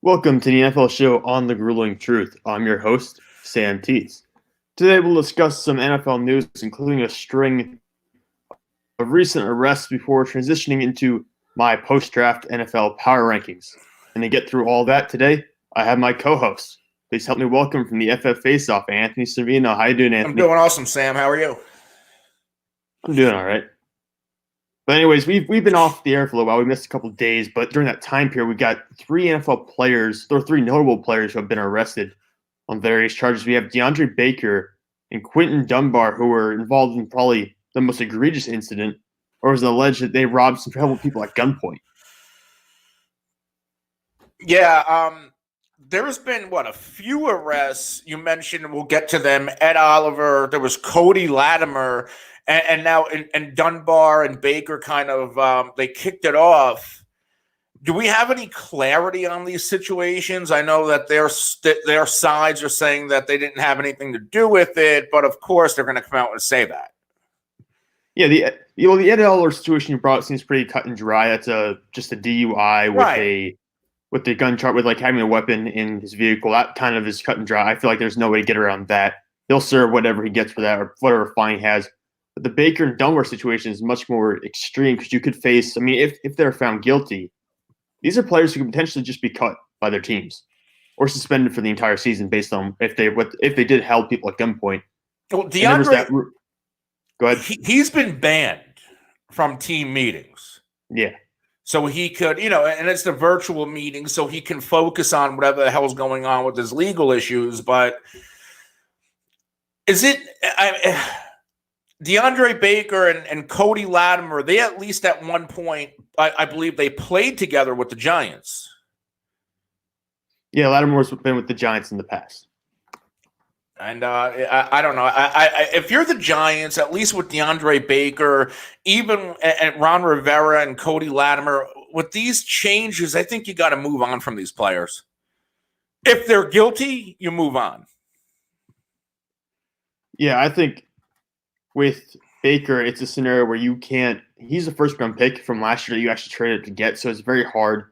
Welcome to the NFL show on the Grueling Truth. I'm your host, Sam Tees. Today we'll discuss some NFL news, including a string of recent arrests before transitioning into my post-draft NFL power rankings. And to get through all that today, I have my co-host. Please help me welcome from the FF Faceoff, Anthony Savino. How you doing, I'm Anthony? doing awesome, Sam. How are you? I'm doing all right. But anyways, we've been off the air for a little while. We missed a couple of days, but during that time period, we got three NFL players, or three notable players who have been arrested on various charges. We have DeAndre Baker and Quentin Dunbar, who were involved in probably the most egregious incident, or it was alleged that they robbed some people at gunpoint. Yeah, there's been a few arrests. You mentioned we'll get to them. Ed Oliver, there was Cody Latimer, and now and Dunbar and Baker kind of they kicked it off. Do we have any clarity on these situations? I know that their sides are saying that they didn't have anything to do with it, but of course they're going to come out and say that. Yeah, the Ed Oliver situation you brought seems pretty cut and dry. That's just a DUI with the gun charge, with like having a weapon in his vehicle. That kind of is cut and dry. I feel like there's no way to get around that. He'll serve whatever he gets for that, or whatever fine he has. But the Baker and Dunbar situation is much more extreme because you could face. I mean, if they're found guilty, these are players who could potentially just be cut by their teams or suspended for the entire season based on if they did held people at gunpoint. Well, DeAndre, go ahead. He's been banned from team meetings. Yeah. So he could, and it's the virtual meeting, so he can focus on whatever the hell's going on with his legal issues. But is it DeAndre Baker and Cody Latimer? They at least at one point, I believe they played together with the Giants. Yeah, Latimer's been with the Giants in the past. And I don't know. If you're the Giants, at least with DeAndre Baker, even and Ron Rivera and Cody Latimer, with these changes, I think you got to move on from these players. If they're guilty, you move on. Yeah, I think with Baker, it's a scenario where you can't. He's a first-round pick from last year that you actually traded to get, so it's very hard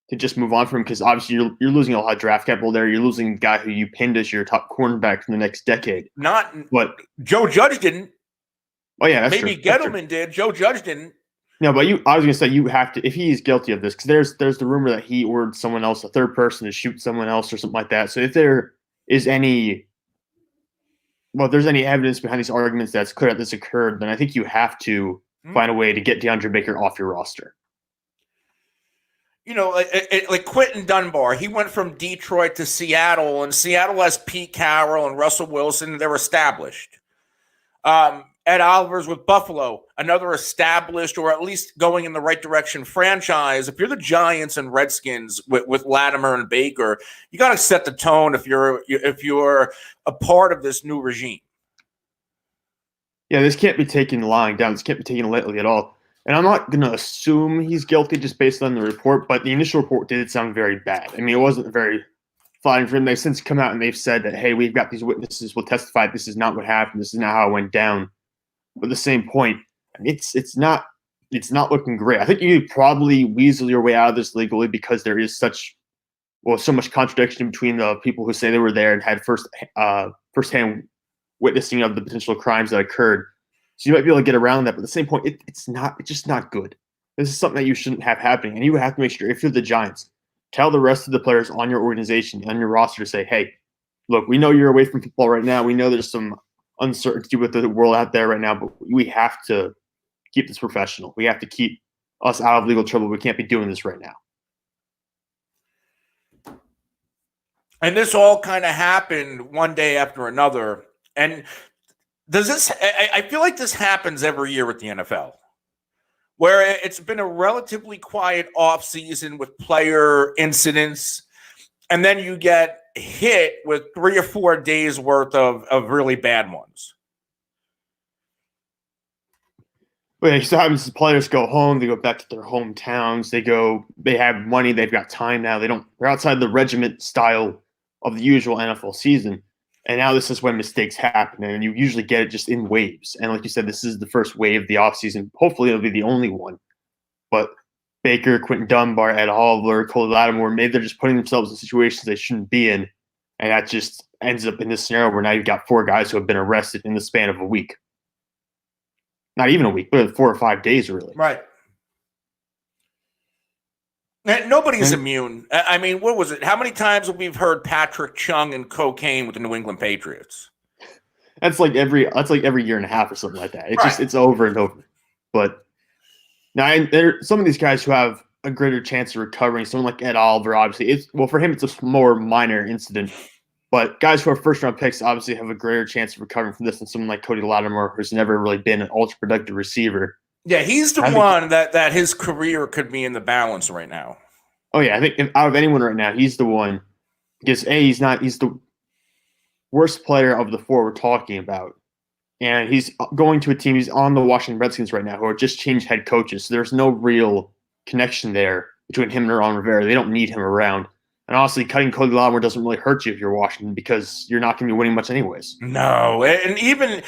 to just move on from him because obviously you're losing a lot of draft capital there. You're losing a guy who you pinned as your top cornerback for the next decade. But Joe Judge didn't. Oh yeah, that's maybe true. Gettleman did. Joe Judge didn't. No, but I was going to say you have to, if he is guilty of this, because there's the rumor that he ordered someone else, a third person, to shoot someone else or something like that. So if there is if there's any evidence behind these arguments that's clear that this occurred, then I think you have to find a way to get DeAndre Baker off your roster. Like Quentin Dunbar, he went from Detroit to Seattle, and Seattle has Pete Carroll and Russell Wilson. They're established. Ed Oliver's with Buffalo, another established or at least going in the right direction franchise. If you're the Giants and Redskins with Latimer and Baker, you got to set the tone if you're a part of this new regime. Yeah, this can't be taken lying down. This can't be taken lightly at all. And I'm not going to assume he's guilty just based on the report, but the initial report did sound very bad. I mean, it wasn't very fine for him. They've since come out and they've said that, hey, we've got these witnesses will testify this is not what happened. This is not how it went down. But at the same point, it's not looking great. I think you could probably weasel your way out of this legally because there is so much contradiction between the people who say they were there and had firsthand witnessing of the potential crimes that occurred. So you might be able to get around that, but at the same point, it's just not good. This is something that you shouldn't have happening, and you have to make sure if you're the Giants, tell the rest of the players on your organization, on your roster, to say, hey, look, we know you're away from football right now. We know there's some uncertainty with the world out there right now, but we have to keep this professional. We have to keep us out of legal trouble. We can't be doing this right now. And this all kind of happened one day after another, and I feel like this happens every year with the NFL, where it's been a relatively quiet offseason with player incidents, and then you get hit with 3 or 4 days worth of really bad ones. Well, it still happens. The players go home. They go back to their hometowns. They have money. They've got time now. They're outside the regiment style of the usual NFL season. And now this is when mistakes happen, and you usually get it just in waves. And like you said, this is the first wave of the offseason. Hopefully it'll be the only one. But Baker, Quentin Dunbar, Ed Oliver, Cole Lattimore, maybe they're just putting themselves in situations they shouldn't be in. And that just ends up in this scenario where now you've got 4 guys who have been arrested in the span of a week. Not even a week, but 4 or 5 days, really. Right. Nobody's immune. I mean, what was it? How many times have we heard Patrick Chung and cocaine with the New England Patriots? That's like every year and a half or something like that. It's over and over. But now there are some of these guys who have a greater chance of recovering. Someone like Ed Oliver, obviously, for him it's a more minor incident. But guys who are first round picks obviously have a greater chance of recovering from this than someone like Cody Lattimore, who's never really been an ultra productive receiver. Yeah, he's the one that his career could be in the balance right now. Oh yeah, I think out of anyone right now, he's the one because he's the worst player of the 4 we're talking about. And he's going to a team, he's on the Washington Redskins right now, who are just changed head coaches. So there's no real connection there between him and Ron Rivera. They don't need him around. And honestly, cutting Cody Lattimore doesn't really hurt you if you're Washington because you're not going to be winning much anyways. No, and even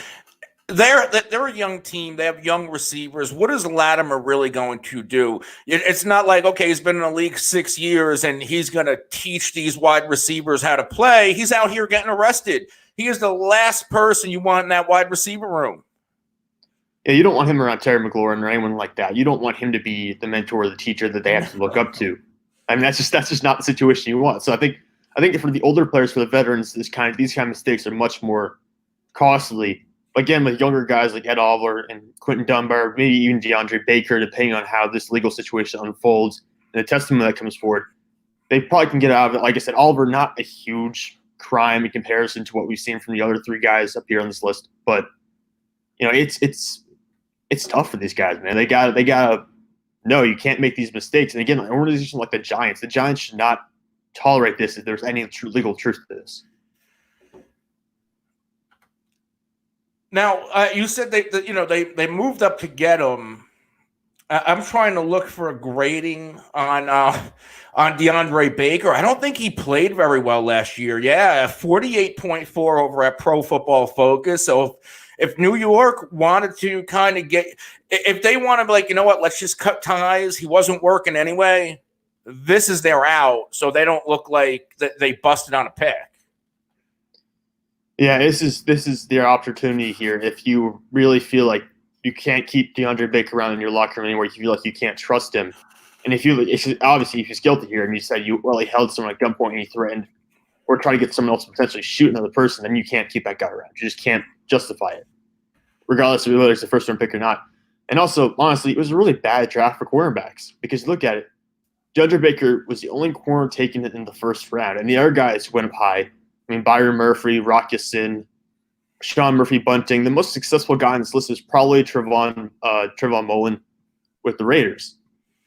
they're a young team. They have young receivers. What is Latimer really going to do? It's not like, okay, he's been in the league 6 years and he's going to teach these wide receivers how to play. He's out here getting arrested. He is the last person you want in that wide receiver room. Yeah, you don't want him around Terry McLaurin or anyone like that. You don't want him to be the mentor or the teacher that they have to look up to. I mean, that's just not the situation you want. So I think for the older players, for the veterans, these kind of mistakes are much more costly. Again, with younger guys like Ed Oliver and Quentin Dunbar, maybe even DeAndre Baker, depending on how this legal situation unfolds and the testimony that comes forward, they probably can get out of it. Like I said, Oliver, not a huge crime in comparison to what we've seen from the other 3 guys up here on this list, but it's tough for these guys, man. They gotta know you can't make these mistakes. And again, an organization like the Giants should not tolerate this if there's any legal truth to this. Now, you said they moved up to get him. I'm trying to look for a grading on DeAndre Baker. I don't think he played very well last year. Yeah, 48.4 over at Pro Football Focus. So if New York wanted to kind of if they want to be like, you know what, let's just cut ties. He wasn't working anyway. This is their out, so they don't look like they busted on a pick. Yeah, this is their opportunity here. If you really feel like you can't keep DeAndre Baker around in your locker room anymore, you feel like you can't trust him, and if he's guilty here, and you said you held someone at gunpoint and he threatened, or try to get someone else to potentially shoot another person, then you can't keep that guy around. You just can't justify it, regardless of whether it's a first-round pick or not. And also, honestly, it was a really bad draft for cornerbacks because look at it. DeAndre Baker was the only corner taken in the first round, and the other guys went up high. I mean, Byron Murphy, Rock Ya-Sin, Sean Murphy-Bunting. The most successful guy on this list is probably Trevon Mullen with the Raiders,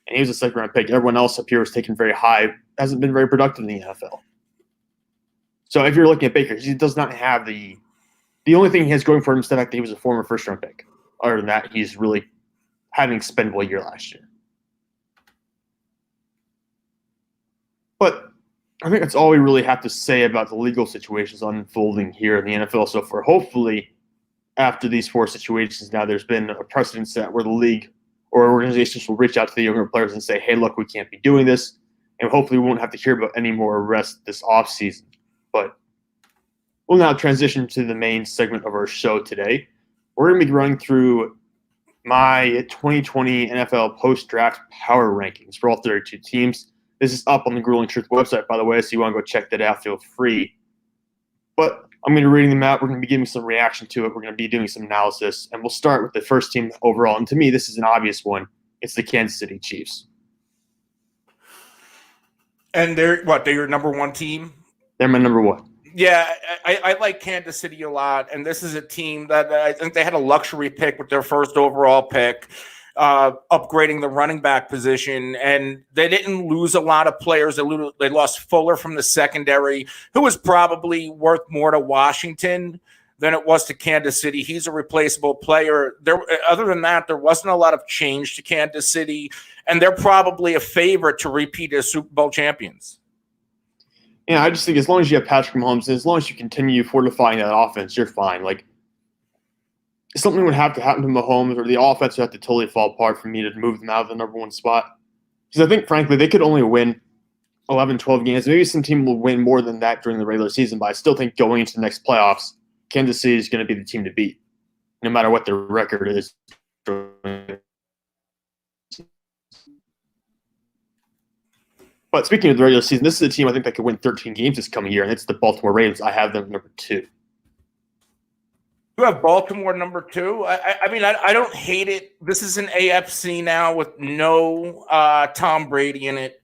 and he was a second-round pick. Everyone else up here was taken very high, hasn't been very productive in the NFL. So if you're looking at Baker, he does not have the only thing he has going for him is the fact that he was a former first-round pick. Other than that, he's really had an expendable year last year. But I think that's all we really have to say about the legal situations unfolding here in the NFL so far. Hopefully, after these 4 situations now, there's been a precedent set where the league or organizations will reach out to the younger players and say, hey, look, we can't be doing this. And hopefully we won't have to hear about any more arrests this offseason. But we'll now transition to the main segment of our show today. We're going to be running through my 2020 NFL post-draft power rankings for all 32 teams. This is up on the Grueling Truth website, by the way, so you want to go check that out, feel free. But I'm going to be reading them out. We're going to be giving some reaction to it. We're going to be doing some analysis, and we'll start with the first team overall. And to me, this is an obvious one. It's the Kansas City Chiefs. And they're your number 1 team? They're my number 1. Yeah, I like Kansas City a lot, and this is a team that I think they had a luxury pick with their first overall pick, upgrading the running back position, and they didn't lose a lot of players. They lost Fuller from the secondary, who was probably worth more to Washington than it was to Kansas City. He's a replaceable player. Other than that, there wasn't a lot of change to Kansas City, and they're probably a favorite to repeat as Super Bowl champions. Yeah, I just think as long as you have Patrick Mahomes, and as long as you continue fortifying that offense, you're fine. Like, something would have to happen to Mahomes, or the offense would have to totally fall apart for me to move them out of the number 1 spot. Because I think, frankly, they could only win 11, 12 games. Maybe some team will win more than that during the regular season, but I still think going into the next playoffs, Kansas City is going to be the team to beat, no matter what their record is. But speaking of the regular season, this is a team I think that could win 13 games this coming year, and it's the Baltimore Ravens. I have them number 2. You have Baltimore number 2. I mean, I don't hate it. This is an AFC now with no Tom Brady in it.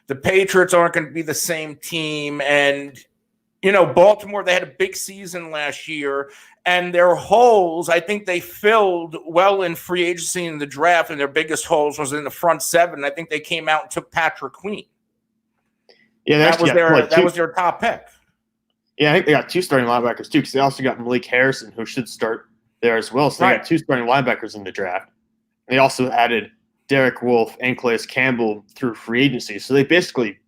The Patriots aren't going to be the same team. And, Baltimore, they had a big season last year. And their holes, I think they filled well in free agency in the draft. And their biggest holes was in the front 7. I think they came out and took Patrick Queen. Yeah, that was their top pick. Yeah, I think they got 2 starting linebackers, too, because they also got Malik Harrison, who should start there as well. So they got 2 starting linebackers in the draft. They also added Derek Wolfe and Calais Campbell through free agency. So they basically,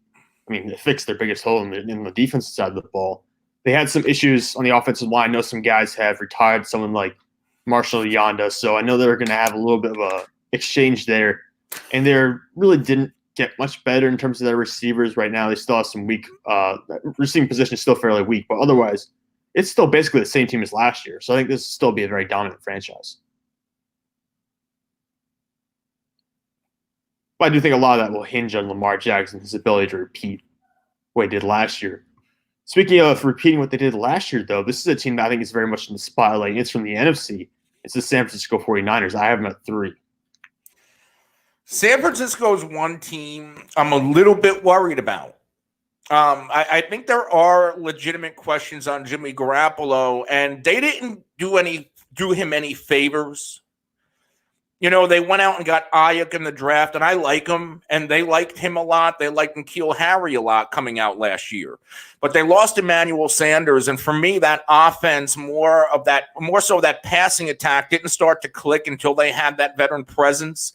they fixed their biggest hole in the defensive side of the ball. They had some issues on the offensive line. I know some guys have retired, someone like Marshall Yanda. So I know they're going to have a little bit of a exchange there. And they really didn't get much better in terms of their receivers right now. They still have some weak receiving position is still fairly weak, but otherwise it's still basically the same team as last year. So I think this will still be a very dominant franchise. But I do think a lot of that will hinge on Lamar Jackson, his ability to repeat what he did last year. Speaking of repeating what they did last year, though, this is a team that I think is very much in the spotlight. It's from the NFC. It's the San Francisco 49ers. I have them at 3. San Francisco is one team I'm a little bit worried about. I think there are legitimate questions on Jimmy Garoppolo, and they didn't do him any favors. They went out and got Ayuk in the draft, and I like him, and they liked him a lot. They liked N'Keal Harry a lot coming out last year. But they lost Emmanuel Sanders, and for me, that offense, more so that passing attack didn't start to click until they had that veteran presence.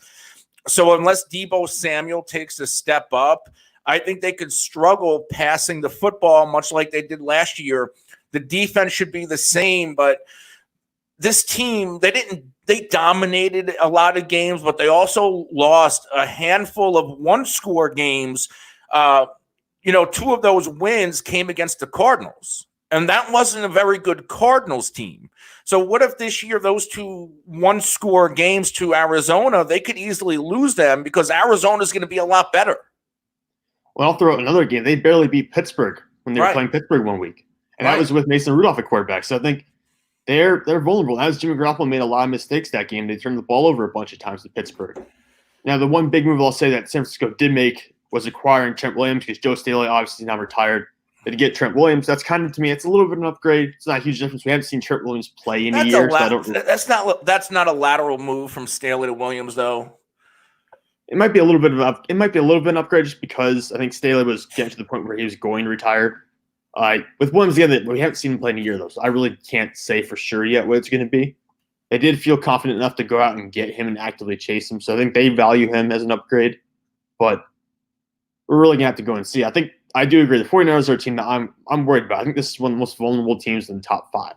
So unless Deebo Samuel takes a step up, I think they could struggle passing the football much like they did last year. The defense should be the same, but this team, they dominated a lot of games, but they also lost a handful of one-score games. 2 of those wins came against the Cardinals, and that wasn't a very good Cardinals team. So what if this year those 2 one-score games to Arizona, they could easily lose them because Arizona is going to be a lot better. Well, I'll throw out another game. They barely beat Pittsburgh when they were playing Pittsburgh one week, and that was with Mason Rudolph at quarterback. So I think they're vulnerable. As Jimmy Garoppolo made a lot of mistakes that game, they turned the ball over a bunch of times to Pittsburgh. Now, the one big move I'll say that San Francisco did make was acquiring Trent Williams because Joe Staley obviously is now retired. To get Trent Williams, that's kind of, to me, it's a little bit of an upgrade. It's not a huge difference. We haven't seen Trent Williams play in a year. That's not a lateral move from Staley to Williams, though. It might be a little bit of an upgrade just because I think Staley was getting to the point where he was going to retire. With Williams, again, we haven't seen him play in a year, though, so I really can't say for sure yet what it's going to be. They did feel confident enough to go out and get him and actively chase him, so I think they value him as an upgrade. But we're really going to have to go and see. I do agree. The 49ers are a team that I'm worried about. I think this is one of the most vulnerable teams in the top 5.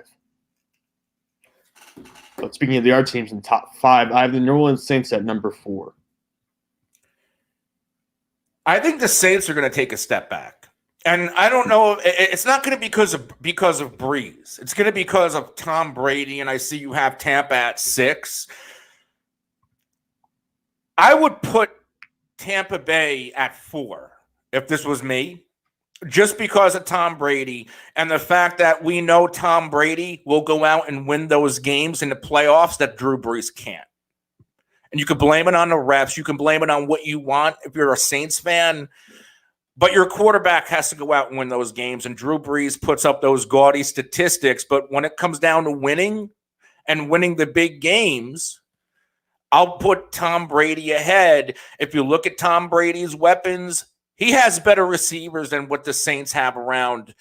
But speaking of the other teams in the top 5, I have the New Orleans Saints at number 4. I think the Saints are going to take a step back. And I don't know. It's not going to be because of Breeze. It's going to be because of Tom Brady, and I see you have Tampa at 6. I would put Tampa Bay at 4 if this was me, just because of Tom Brady and the fact that we know Tom Brady will go out and win those games in the playoffs that Drew Brees can't. And you can blame it on the refs. You can blame it on what you want if you're a Saints fan. But your quarterback has to go out and win those games. And Drew Brees puts up those gaudy statistics. But when it comes down to winning and winning the big games, I'll put Tom Brady ahead. If you look at Tom Brady's weapons, he has better receivers than what the Saints have around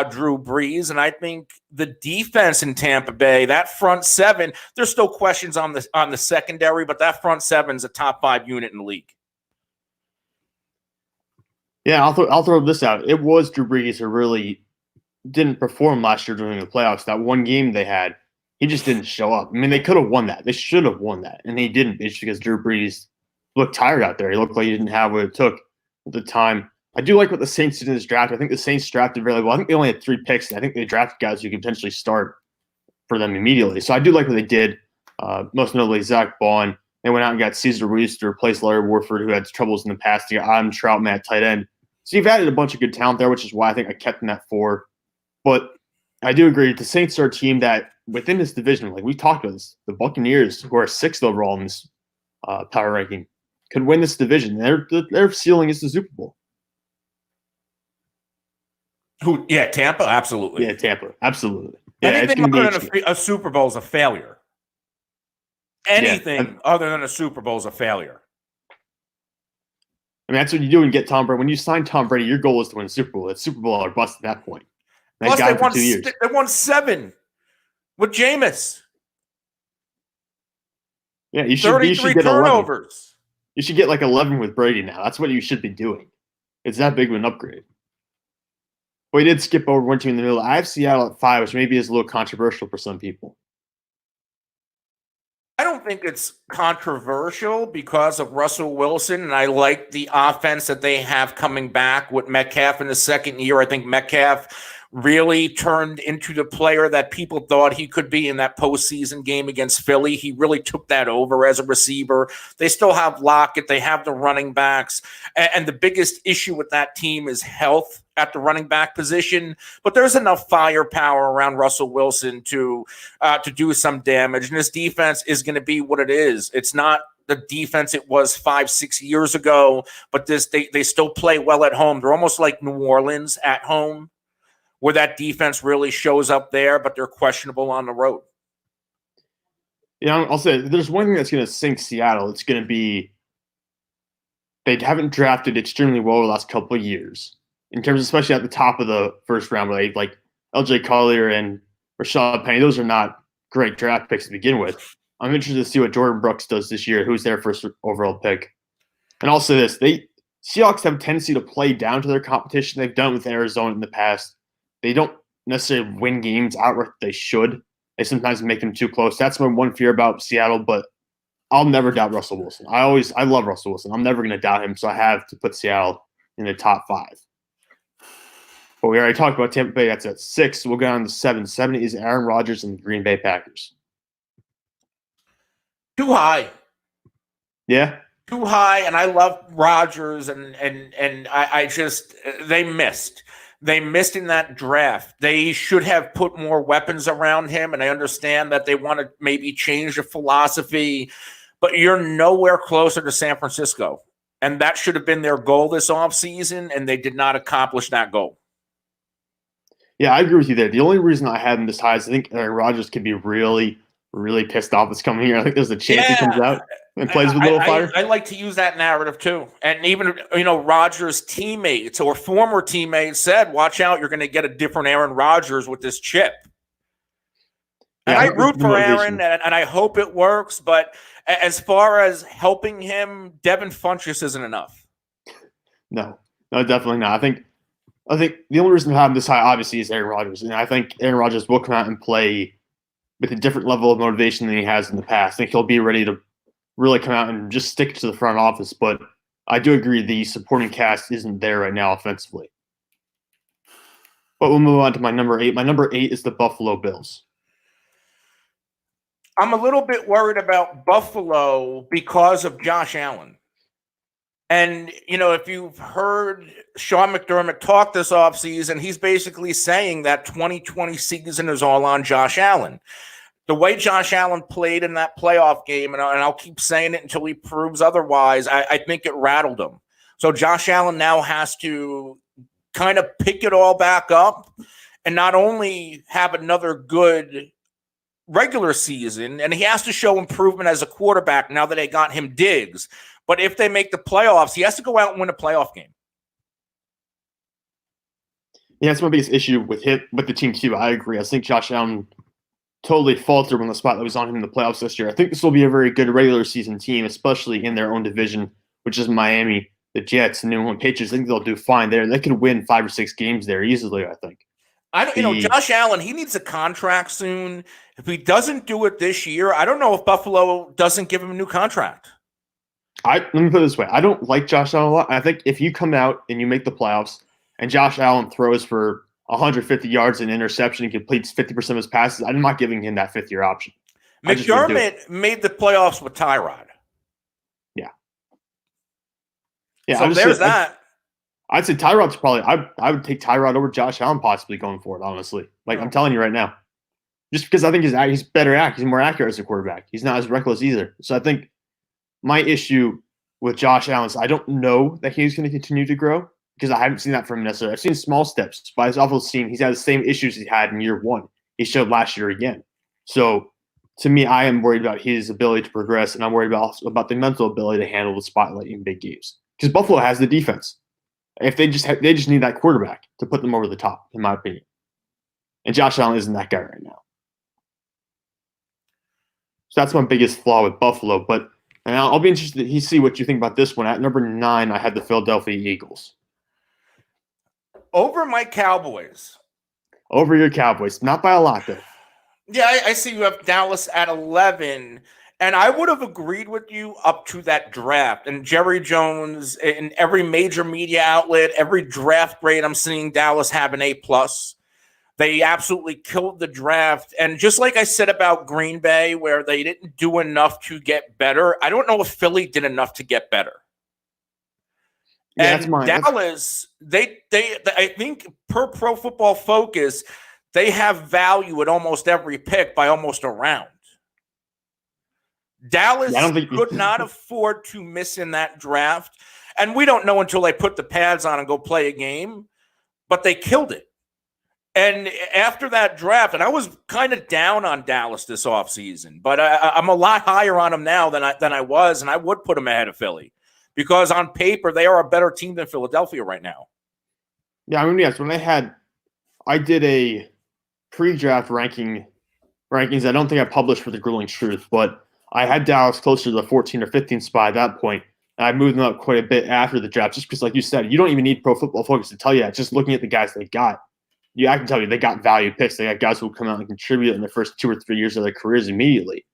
Drew Brees. And I think the defense in Tampa Bay, that front 7, there's still questions on the secondary, but that front 7 is a top 5 unit in the league. Yeah, I'll throw this out. It was Drew Brees who really didn't perform last year during the playoffs. That one game they had, he just didn't show up. I mean, they could have won that. They should have won that, and they didn't. It's because Drew Brees looked tired out there. He looked like he didn't have what it took at the time. I do like what the Saints did in this draft. I think the Saints drafted very well. I think they only had 3 picks. And I think they drafted guys who could potentially start for them immediately. So I do like what they did. Most notably, Zach Bond. They went out and got Cesar Ruiz to replace Larry Warford, who had troubles in the past. You got Adam Troutman at tight end. So you've added a bunch of good talent there, which is why I think I kept them at 4. But I do agree. The Saints are a team that within this division, like we talked about this, the Buccaneers, who are 6th overall in this power ranking, could win this division. Their ceiling is the Super Bowl. Who? Yeah, Tampa, absolutely. Yeah, Tampa, absolutely. Yeah, anything other than a Super Bowl is a failure. Anything other than a Super Bowl is a failure. I mean, that's what you do when you get Tom Brady. When you sign Tom Brady, your goal is to win a Super Bowl. It's Super Bowl or bust at that point. Plus, they won 7 with Jameis. Yeah, you should get turnovers. 11. You should get like 11 with Brady now. That's what you should be doing. It's that big of an upgrade. But we did skip over one team in the middle. I have Seattle at 5, which maybe is a little controversial for some people. I don't think it's controversial because of Russell Wilson, and I like the offense that they have coming back with Metcalf in the second year. I think Metcalf really turned into the player that people thought he could be in that postseason game against Philly. He really took that over as a receiver. They still have Lockett. They have the running backs. And the biggest issue with that team is health at the running back position. But there's enough firepower around Russell Wilson to do some damage. And this defense is going to be what it is. It's not the defense it was 5-6 years ago, but they still play well at home. They're almost like New Orleans at home, where that defense really shows up there, but they're questionable on the road. Yeah, I'll say there's one thing that's going to sink Seattle. It's going to be they haven't drafted extremely well the last couple of years, in terms of especially at the top of the first round, where they like L.J. Collier and Rashad Penny. Those are not great draft picks to begin with. I'm interested to see what Jordan Brooks does this year, who's their first overall pick. And also this, Seahawks have a tendency to play down to their competition. They've done it with Arizona in the past. They don't necessarily win games outright. They should. They sometimes make them too close. That's my one fear about Seattle, but I'll never doubt Russell Wilson. I love Russell Wilson. I'm never going to doubt him, so I have to put Seattle in the top 5. But we already talked about Tampa Bay. That's at 6. We'll go on to 7. 7 is Aaron Rodgers and the Green Bay Packers. Too high. Yeah? Too high, and I love Rodgers, and I just they missed. They missed in that draft. They should have put more weapons around him, and I understand that they want to maybe change the philosophy, but you're nowhere closer to San Francisco, and that should have been their goal this offseason, and they did not accomplish that goal. Yeah, I agree with you there. The only reason I had him this high is I think Aaron Rodgers could be really, really pissed off this coming year. I think there's a chance he comes out and plays with a little fire. I like to use that narrative too. And even, Rodgers' teammates or former teammates said, watch out, you're going to get a different Aaron Rodgers with this chip. And I root for Aaron, and I hope it works. But as far as helping him, Devin Funchess isn't enough. No, definitely not. I think the only reason to have him this high, obviously, is Aaron Rodgers. And I think Aaron Rodgers will come out and play with a different level of motivation than he has in the past. I think he'll be ready to really come out and just stick to the front office. But I do agree the supporting cast isn't there right now offensively. But we'll move on to my number 8. My number 8 is the Buffalo Bills. I'm a little bit worried about Buffalo because of Josh Allen. And, if you've heard Sean McDermott talk this offseason, he's basically saying that 2020 season is all on Josh Allen. The way Josh Allen played in that playoff game, and I'll keep saying it until he proves otherwise, I think it rattled him. So Josh Allen now has to kind of pick it all back up and not only have another good regular season, and he has to show improvement as a quarterback now that they got him Diggs. But if they make the playoffs, he has to go out and win a playoff game. Yeah, that's my biggest issue with the team too. I agree. I think Josh Allen totally faltered when the spot that was on him in the playoffs this year. I think this will be a very good regular season team, especially in their own division, which is Miami, the Jets, the New England Patriots. I think they'll do fine there. They could win 5 or 6 games there easily, I think. Josh Allen, he needs a contract soon. If he doesn't do it this year, I don't know if Buffalo doesn't give him a new contract. Let me put it this way. I don't like Josh Allen a lot. I think if you come out and you make the playoffs and Josh Allen throws for 150 yards and interception and completes 50% of his passes, I'm not giving him that fifth year option. I just wouldn't do it. McDermott made the playoffs with Tyrod. Yeah. Yeah. So there's that. I'd say Tyrod's probably, I would take Tyrod over Josh Allen possibly going forward, honestly. Like, I'm telling you right now. Just because I think he's better he's more accurate as a quarterback. He's not as reckless either. So I think my issue with Josh Allen is I don't know that he's going to continue to grow because I haven't seen that from him necessarily. I've seen small steps, but I've also seen he's had the same issues he had in year one. He showed last year again. So to me, I am worried about his ability to progress, and I'm worried about the mental ability to handle the spotlight in big games. Because Buffalo has the defense. If they just need that quarterback to put them over the top, in my opinion. And Josh Allen isn't that guy right now. So that's my biggest flaw with Buffalo. But and I'll be interested to see what you think about this one. At number 9, I had the Philadelphia Eagles. Over my Cowboys. Over your Cowboys. Not by a lot, though. Yeah, I see you have Dallas at 11. And I would have agreed with you up to that draft. And Jerry Jones, in every major media outlet, every draft grade, I'm seeing Dallas have an A+. They absolutely killed the draft. And just like I said about Green Bay, where they didn't do enough to get better, I don't know if Philly did enough to get better. Yeah, and Dallas, they I think per Pro Football Focus, they have value at almost every pick by almost a round. Dallas could not afford to miss in that draft. And we don't know until they put the pads on and go play a game, but they killed it. And after that draft, and I was kind of down on Dallas this offseason, but I'm a lot higher on them now than I was, and I would put them ahead of Philly because on paper, they are a better team than Philadelphia right now. Yeah, I mean, yes, I did a pre-draft rankings. I don't think I published for the grueling truth, but I had Dallas closer to the 14 or 15 spot at that point, and I moved them up quite a bit after the draft, just because, like you said, you don't even need Pro Football Focus to tell you that. Just looking at the guys they got, I can tell you they got value picks. They got guys who will come out and contribute in the first 2 or 3 years of their careers immediately.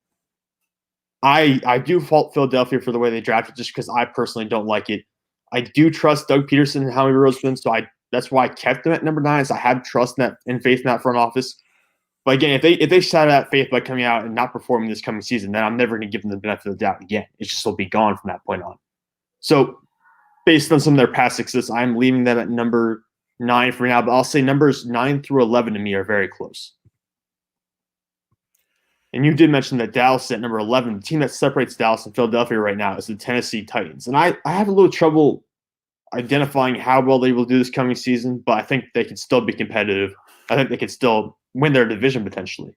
I do fault Philadelphia for the way they drafted, just because I personally don't like it. I do trust Doug Peterson and Howie Roseman, so that's why I kept them at number 9. Is I have trust in that and faith in that front office. But again, if they shatter that faith by coming out and not performing this coming season, then I'm never going to give them the benefit of the doubt again. It's just will be gone from that point on. So, based on some of their past success, I'm leaving them at number 9 for now. But I'll say numbers 9 through 11 to me are very close. And you did mention that Dallas is at number 11. The team that separates Dallas and Philadelphia right now is the Tennessee Titans. And I have a little trouble identifying how well they will do this coming season, but I think they can still be competitive. I think they can still win their division potentially.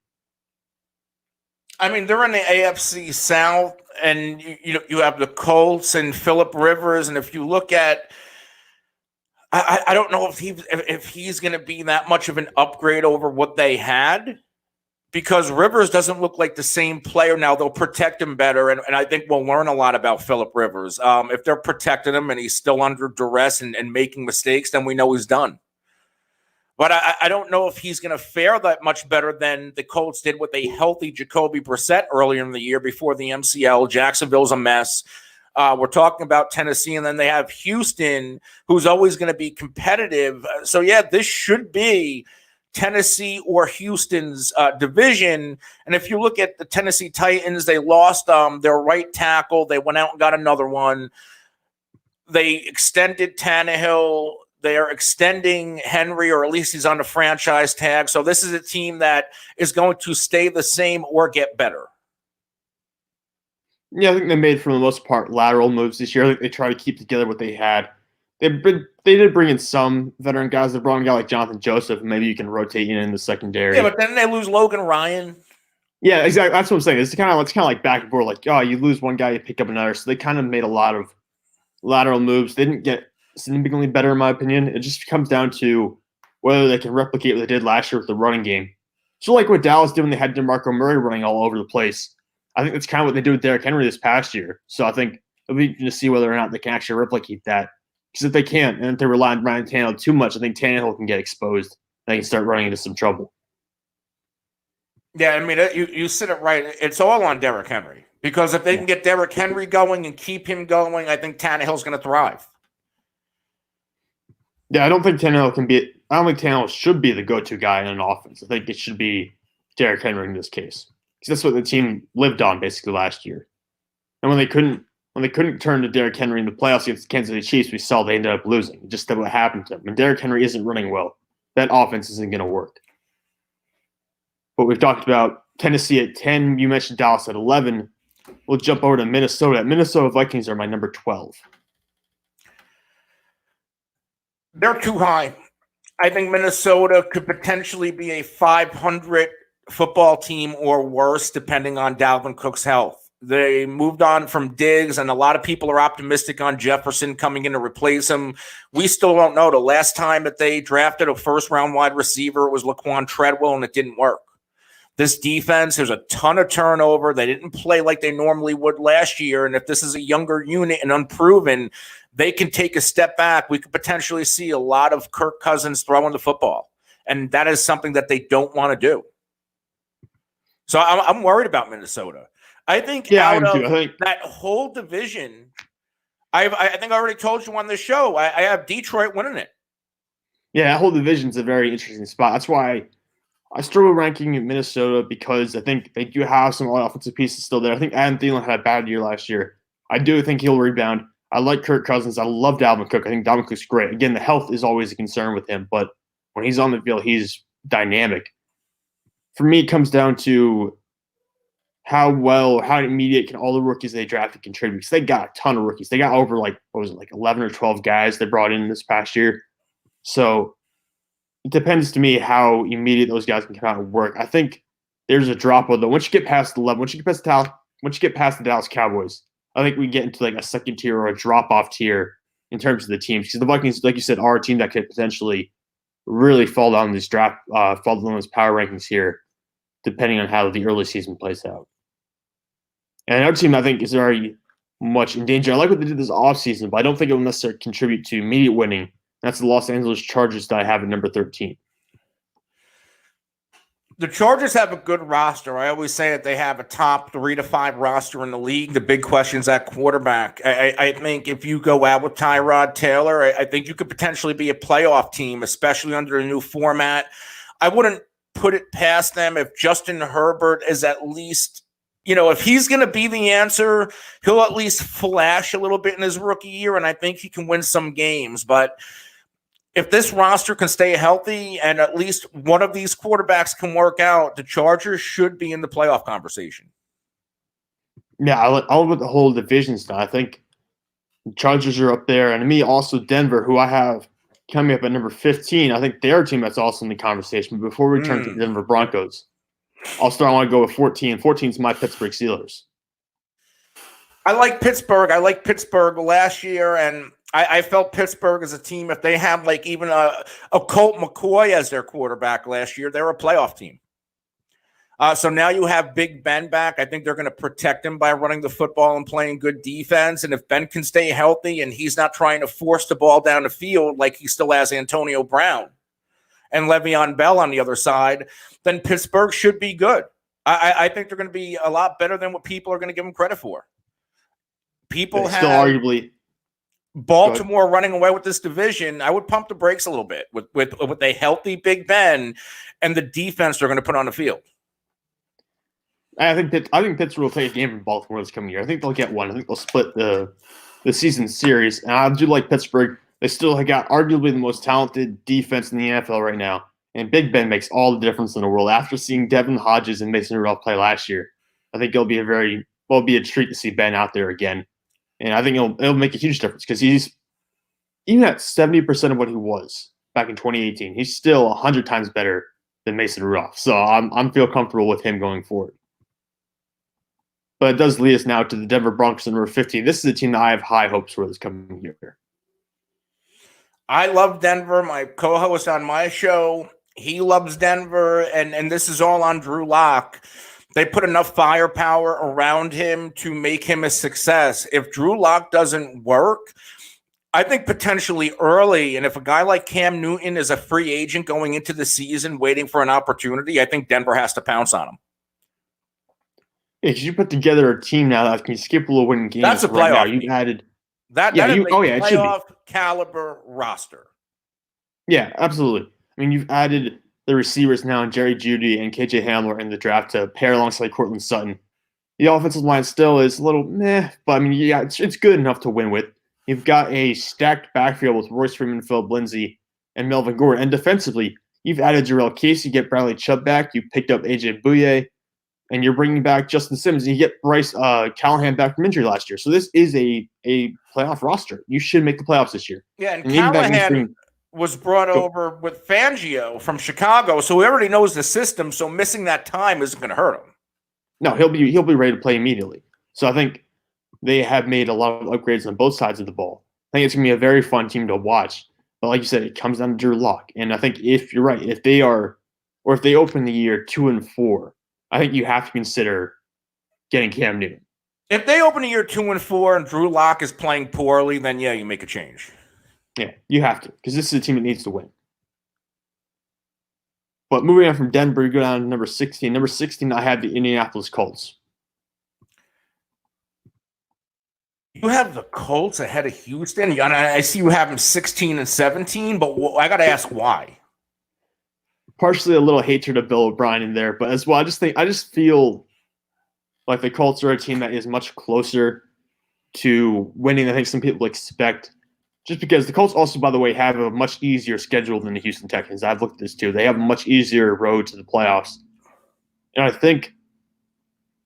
I mean, they're in the AFC South, and you have the Colts and Phillip Rivers, and if you look at, I don't know if he's going to be that much of an upgrade over what they had, because Rivers doesn't look like the same player now. They'll protect him better, and I think we'll learn a lot about Phillip Rivers. If they're protecting him and he's still under duress and making mistakes, then we know he's done. But I don't know if he's going to fare that much better than the Colts did with a healthy Jacoby Brissett earlier in the year before the MCL. Jacksonville's a mess. We're talking about Tennessee, and then they have Houston, who's always going to be competitive. So, yeah, this should be Tennessee or Houston's division. And if you look at the Tennessee Titans, they lost their right tackle. They went out and got another one. They extended Tannehill. They are extending Henry, or at least he's on the franchise tag. So this is a team that is going to stay the same or get better. Yeah, I think they made, for the most part, lateral moves this year. I think they try to keep together what they had. They did bring in some veteran guys. They brought in a guy like Jonathan Joseph. Maybe you can rotate in the secondary. Yeah, but then they lose Logan Ryan. Yeah, exactly. That's what I'm saying. It's kind of like back and forth. Like, oh, you lose one guy, you pick up another. So they kind of made a lot of lateral moves. They didn't get significantly better, in my opinion. It just comes down to whether they can replicate what they did last year with the running game. So like what Dallas did when they had DeMarco Murray running all over the place. I think that's kind of what they did with Derrick Henry this past year. So I think it'll be interesting to see whether or not they can actually replicate that. Because if they can't, and if they rely on Ryan Tannehill too much, I think Tannehill can get exposed. They can start running into some trouble. Yeah, I mean, you said it right. It's all on Derrick Henry because if they can get Derrick Henry going and keep him going, I think Tannehill's going to thrive. Yeah, I don't think Tannehill can be. I don't think Tannehill should be the go-to guy in an offense. I think it should be Derrick Henry in this case because that's what the team lived on basically last year. And when they couldn't turn to Derrick Henry in the playoffs against the Kansas City Chiefs, we saw they ended up losing. Just what happened to them. When Derrick Henry isn't running well, that offense isn't going to work. But we've talked about Tennessee at 10. You mentioned Dallas at 11. We'll jump over to Minnesota. Minnesota Vikings are my number 12. They're too high. I think Minnesota could potentially be a 500 football team or worse, depending on Dalvin Cook's health. They moved on from Diggs, and a lot of people are optimistic on Jefferson coming in to replace him. We still don't know. The last time that they drafted a first-round wide receiver, it was Laquan Treadwell, and it didn't work. This defense, there's a ton of turnover. They didn't play like they normally would last year, and if this is a younger unit and unproven, they can take a step back. We could potentially see a lot of Kirk Cousins throwing the football, and that is something that they don't want to do. So I'm worried about Minnesota. I think out of that whole division, I think I already told you on the show, I have Detroit winning it. Yeah, that whole division's a very interesting spot. That's why I struggle ranking Minnesota because I think they do have some offensive pieces still there. I think Adam Thielen had a bad year last year. I do think he'll rebound. I like Kirk Cousins. I love Dalvin Cook. I think Dalvin Cook's great. Again, the health is always a concern with him, but when he's on the field, he's dynamic. For me, it comes down to how immediate can all the rookies they drafted contribute. Because they got a ton of rookies. They got over 11 or 12 guys they brought in this past year. So it depends to me how immediate those guys can come out and work. I think there's a drop though. Once you get past once you get past the Dallas Cowboys, I think we get into a second tier or a drop off tier in terms of the teams. Because the Vikings, like you said, are a team that could potentially really fall down these power rankings here, depending on how the early season plays out. And another team I think is very much in danger. I like what they did this offseason, but I don't think it will necessarily contribute to immediate winning. That's the Los Angeles Chargers that I have at number 13. The Chargers have a good roster. I always say that they have a top 3 to 5 roster in the league. The big question is at quarterback. I think if you go out with Tyrod Taylor, I think you could potentially be a playoff team, especially under a new format. I wouldn't put it past them if Justin Herbert is at least, if he's going to be the answer, he'll at least flash a little bit in his rookie year, and I think he can win some games. But if this roster can stay healthy and at least one of these quarterbacks can work out, the Chargers should be in the playoff conversation. Yeah, I love the whole division stuff. I think the Chargers are up there, and to me also Denver, who I have coming up at number 15. I think they're a team that's also in the conversation. But before we turn to the Denver Broncos, I want to go with 14. 14 is my Pittsburgh Steelers. I like Pittsburgh. I like Pittsburgh last year, and I felt Pittsburgh as a team, if they have even a Colt McCoy as their quarterback last year, they're a playoff team. So now you have Big Ben back. I think they're going to protect him by running the football and playing good defense. And if Ben can stay healthy and he's not trying to force the ball down the field like he still has Antonio Brown and Le'Veon Bell on the other side, then Pittsburgh should be good. I think they're going to be a lot better than what people are going to give them credit for. People have arguably Baltimore running away with this division. I would pump the brakes a little bit with a healthy Big Ben and the defense they're going to put on the field. I think Pittsburgh will take a game from Baltimore this coming year. I think they'll get one. I think they'll split the season series. And I do like Pittsburgh. They still have got arguably the most talented defense in the NFL right now. And Big Ben makes all the difference in the world. After seeing Devin Hodges and Mason Rudolph play last year, I think it'll be a treat to see Ben out there again. And I think it'll make a huge difference because he's even at 70% of what he was back in 2018. He's still 100 times better than Mason Rudolph. So I'm feel comfortable with him going forward. But it does lead us now to the Denver Broncos at number 15. This is a team that I have high hopes for this coming year. I love Denver. My co-host on my show, he loves Denver, and this is all on Drew Lock. They put enough firepower around him to make him a success. If Drew Lock doesn't work, I think potentially early, and if a guy like Cam Newton is a free agent going into the season waiting for an opportunity, I think Denver has to pounce on him. Yeah, because you put together a team now that can skip a little winning games. That's a right now. playoff You've team. added That yeah, is you a oh yeah, it should be. playoff caliber roster. Yeah, absolutely. I mean, you've added the receivers now, and Jerry Jeudy and KJ Hamler in the draft to pair alongside Cortland Sutton. The offensive line still is a little meh, but I mean, yeah, it's good enough to win with. You've got a stacked backfield with Royce Freeman, Philip Lindsay, and Melvin Gordon. And defensively, you've added Jarrell Casey, you get Bradley Chubb back, you picked up AJ Bouye, and you're bringing back Justin Simmons, and you get Bryce Callahan back from injury last year. So this is a playoff roster. You should make the playoffs this year. Yeah, and even that means Callahan was brought over with Fangio from Chicago, so he already knows the system, so missing that time isn't going to hurt him. No, he'll be ready to play immediately. So I think they have made a lot of upgrades on both sides of the ball. I think it's going to be a very fun team to watch. But like you said, it comes down to Drew Lock. And I think if you're right, if they open the year 2-4, I think you have to consider getting Cam Newton. If they open the year 2-4 and Drew Lock is playing poorly, then yeah, you make a change. Yeah, you have to, because this is a team that needs to win. But moving on from Denver, you go down to number 16. Number 16, I have the Indianapolis Colts. You have the Colts ahead of Houston. And I see you have them 16 and 17, but I got to ask why. Partially a little hatred of Bill O'Brien in there, but as well, I just feel like the Colts are a team that is much closer to winning than I think some people expect. Just because the Colts also, by the way, have a much easier schedule than the Houston Texans. I've looked at this too. They have a much easier road to the playoffs. And I think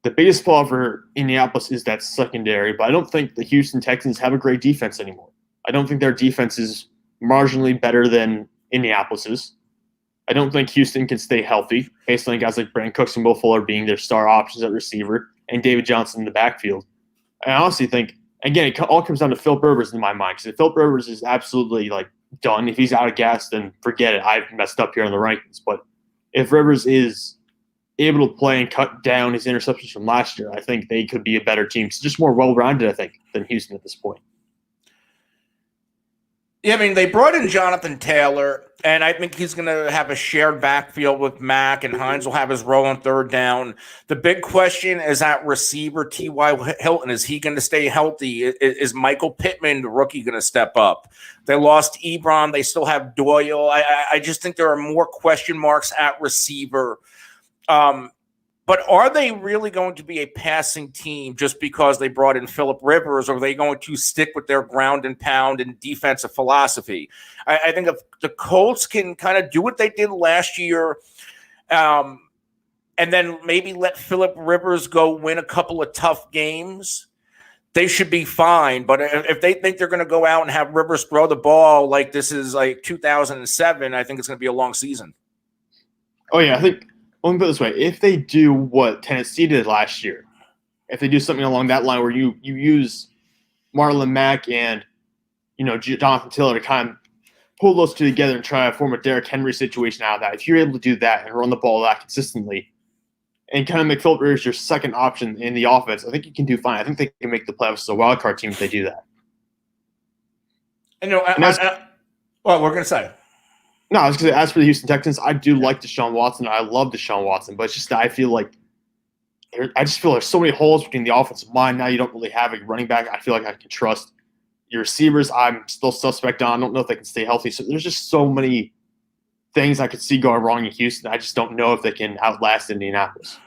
the biggest flaw for Indianapolis is that secondary, but I don't think the Houston Texans have a great defense anymore. I don't think their defense is marginally better than Indianapolis's. I don't think Houston can stay healthy based on guys like Brandon Cooks and Will Fuller being their star options at receiver and David Johnson in the backfield. I honestly think, again, it all comes down to Philip Rivers in my mind, because if Philip Rivers is absolutely done, if he's out of gas, then forget it. I've messed up here on the rankings. But if Rivers is able to play and cut down his interceptions from last year, I think they could be a better team. It's just more well-rounded, I think, than Houston at this point. Yeah, I mean, they brought in Jonathan Taylor, and I think he's going to have a shared backfield with Mack, and Hines will have his role on third down. The big question is that receiver, T.Y. Hilton. Is he going to stay healthy? Is Michael Pittman, the rookie, going to step up? They lost Ebron. They still have Doyle. I just think there are more question marks at receiver. But are they really going to be a passing team just because they brought in Philip Rivers, or are they going to stick with their ground and pound and defensive philosophy? I think if the Colts can kind of do what they did last year, and then maybe let Philip Rivers go win a couple of tough games, they should be fine. But if they think they're going to go out and have Rivers throw the ball like this is like 2007, I think it's going to be a long season. Oh, yeah, I think – let me put it this way. If they do what Tennessee did last year, if they do something along that line where you use Marlon Mack and, Jonathan Taylor to kind of pull those two together and try to form a Derrick Henry situation out of that, if you're able to do that and run the ball that consistently and kind of make Philip Rivers your second option in the offense, I think you can do fine. I think they can make the playoffs as a wild card team if they do that. And what we're going to say. No, I was going to say, as for the Houston Texans, I do like Deshaun Watson. I love Deshaun Watson, but it's just I feel like there's so many holes between the offensive line. Now you don't really have a running back I feel like I can trust. Your receivers, I'm still suspect on. I don't know if they can stay healthy. So there's just so many things I could see going wrong in Houston. I just don't know if they can outlast Indianapolis.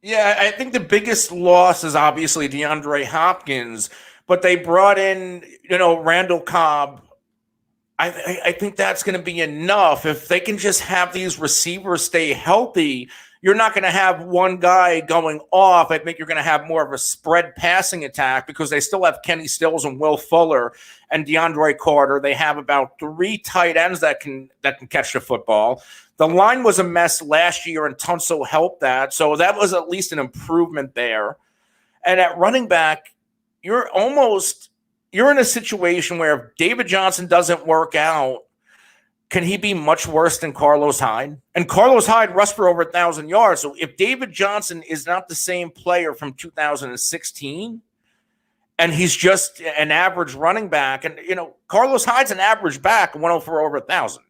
Yeah, I think the biggest loss is obviously DeAndre Hopkins, but they brought in, Randall Cobb. I think that's going to be enough. If they can just have these receivers stay healthy, you're not going to have one guy going off. I think you're going to have more of a spread passing attack because they still have Kenny Stills and Will Fuller and DeAndre Carter. They have about 3 tight ends that can catch the football. The line was a mess last year, and Tunsil helped that. So that was at least an improvement there. And at running back, you're in a situation where if David Johnson doesn't work out, can he be much worse than Carlos Hyde? And Carlos Hyde rushed for over 1,000 yards. So if David Johnson is not the same player from 2016, and he's just an average running back. And, Carlos Hyde's an average back and went over 1,000.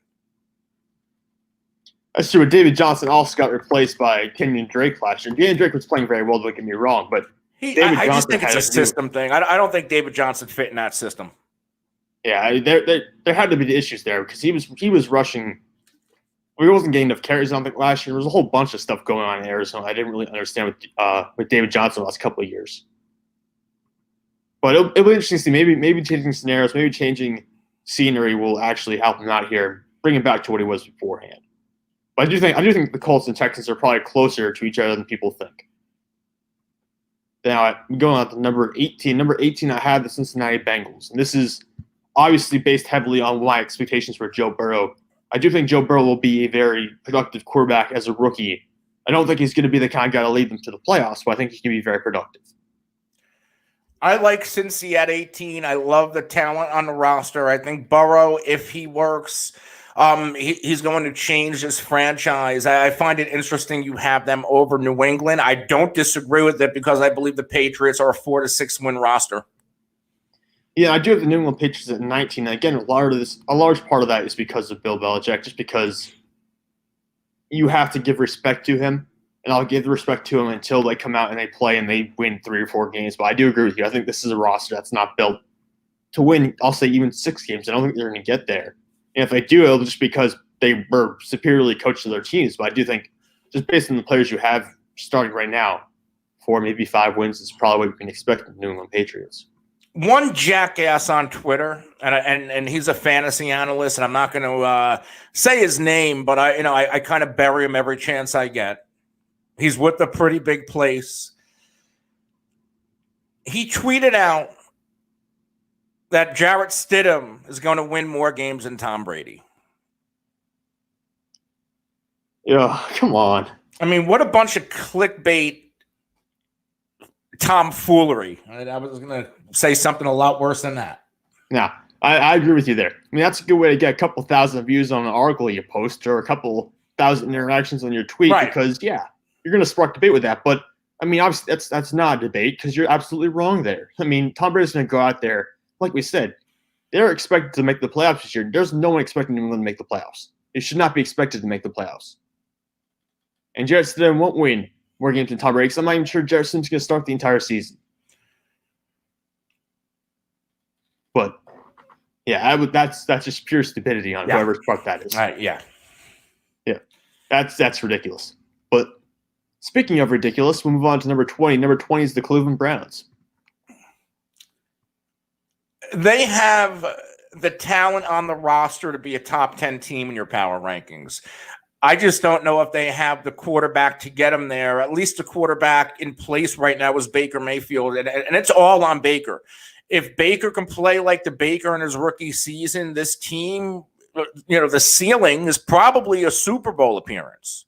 That's true. David Johnson also got replaced by Kenyon Drake last year. Kenyon Drake was playing very well, don't get me wrong, but I just think it's a system thing. I don't think David Johnson fit in that system. Yeah, there had to be the issues there because he was rushing. He wasn't getting enough carries, I don't think, last year. There was a whole bunch of stuff going on in Arizona. I didn't really understand with David Johnson the last couple of years. But it'll be interesting to see. Maybe changing scenarios, maybe changing scenery will actually help him out here, bring him back to what he was beforehand. But I do think the Colts and Texans are probably closer to each other than people think. Now, going on to number 18. Number 18, I have the Cincinnati Bengals. And this is obviously based heavily on my expectations for Joe Burrow. I do think Joe Burrow will be a very productive quarterback as a rookie. I don't think he's going to be the kind of guy to lead them to the playoffs, but I think he can be very productive. I like Cincy at 18. I love the talent on the roster. I think Burrow, if he works, he's going to change this franchise. I find it interesting you have them over New England. I don't disagree with it because I believe the Patriots are a 4 to 6 win roster. Yeah, I do have the New England Patriots at 19. And again, a large part of that is because of Bill Belichick, just because you have to give respect to him. And I'll give the respect to him until they come out and they play and they win 3 or 4 games. But I do agree with you. I think this is a roster that's not built to win, I'll say, even 6 games. I don't think they're going to get there. And if they do, it'll just because they were superiorly coached to their teams. But I do think, just based on the players you have starting right now, 4, maybe 5 wins is probably what we can expect from the New England Patriots. One jackass on Twitter, and he's a fantasy analyst, and I'm not going to say his name, but I kind of bury him every chance I get. He's with a pretty big place. He tweeted out that Jarrett Stidham is going to win more games than Tom Brady. Yeah, come on. I mean, what a bunch of clickbait tomfoolery. I was going to say something a lot worse than that. Yeah, I agree with you there. I mean, that's a good way to get a couple thousand views on an article you post or a couple thousand interactions on your tweet because, yeah, you're going to spark debate with that. But, I mean, obviously that's not a debate because you're absolutely wrong there. I mean, Tom Brady's going to go out there. Like we said, they're expected to make the playoffs this year. There's no one expecting New England to make the playoffs. It should not be expected to make the playoffs. And Jarrett Stidham won't win more games than Tom Brady because I'm not even sure Jarrett Stidham's going to start the entire season. But, yeah, that's just pure stupidity on whoever's part that is. Yeah. That's ridiculous. But speaking of ridiculous, we'll move on to number 20. Number 20 is the Cleveland Browns. They have the talent on the roster to be a top 10 team in your power rankings. I just don't know if they have the quarterback to get them there. At least the quarterback in place right now is Baker Mayfield, and it's all on Baker. If Baker can play like the Baker in his rookie season, this team, the ceiling is probably a Super Bowl appearance.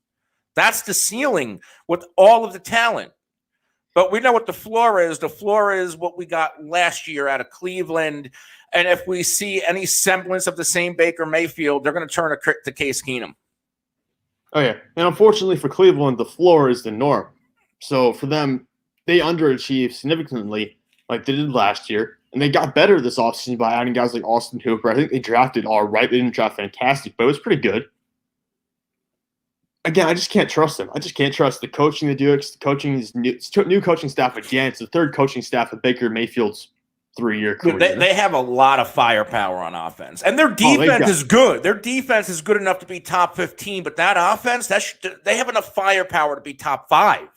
That's the ceiling with all of the talent. But we know what the floor is. The floor is what we got last year out of Cleveland. And if we see any semblance of the same Baker Mayfield, they're going to turn to Case Keenum. Oh, yeah. And unfortunately for Cleveland, the floor is the norm. So for them, they underachieved significantly like they did last year. And they got better this offseason by adding guys like Austin Hooper. I think they drafted all right. They didn't draft fantastic, but it was pretty good. Again, I just can't trust them. I just can't trust the coaching they do. The coaching is new coaching staff again. It's the third coaching staff of Baker Mayfield's 3-year career. They have a lot of firepower on offense, and their defense is good. Their defense is good enough to be top 15, but that offense, they have enough firepower to be top 5.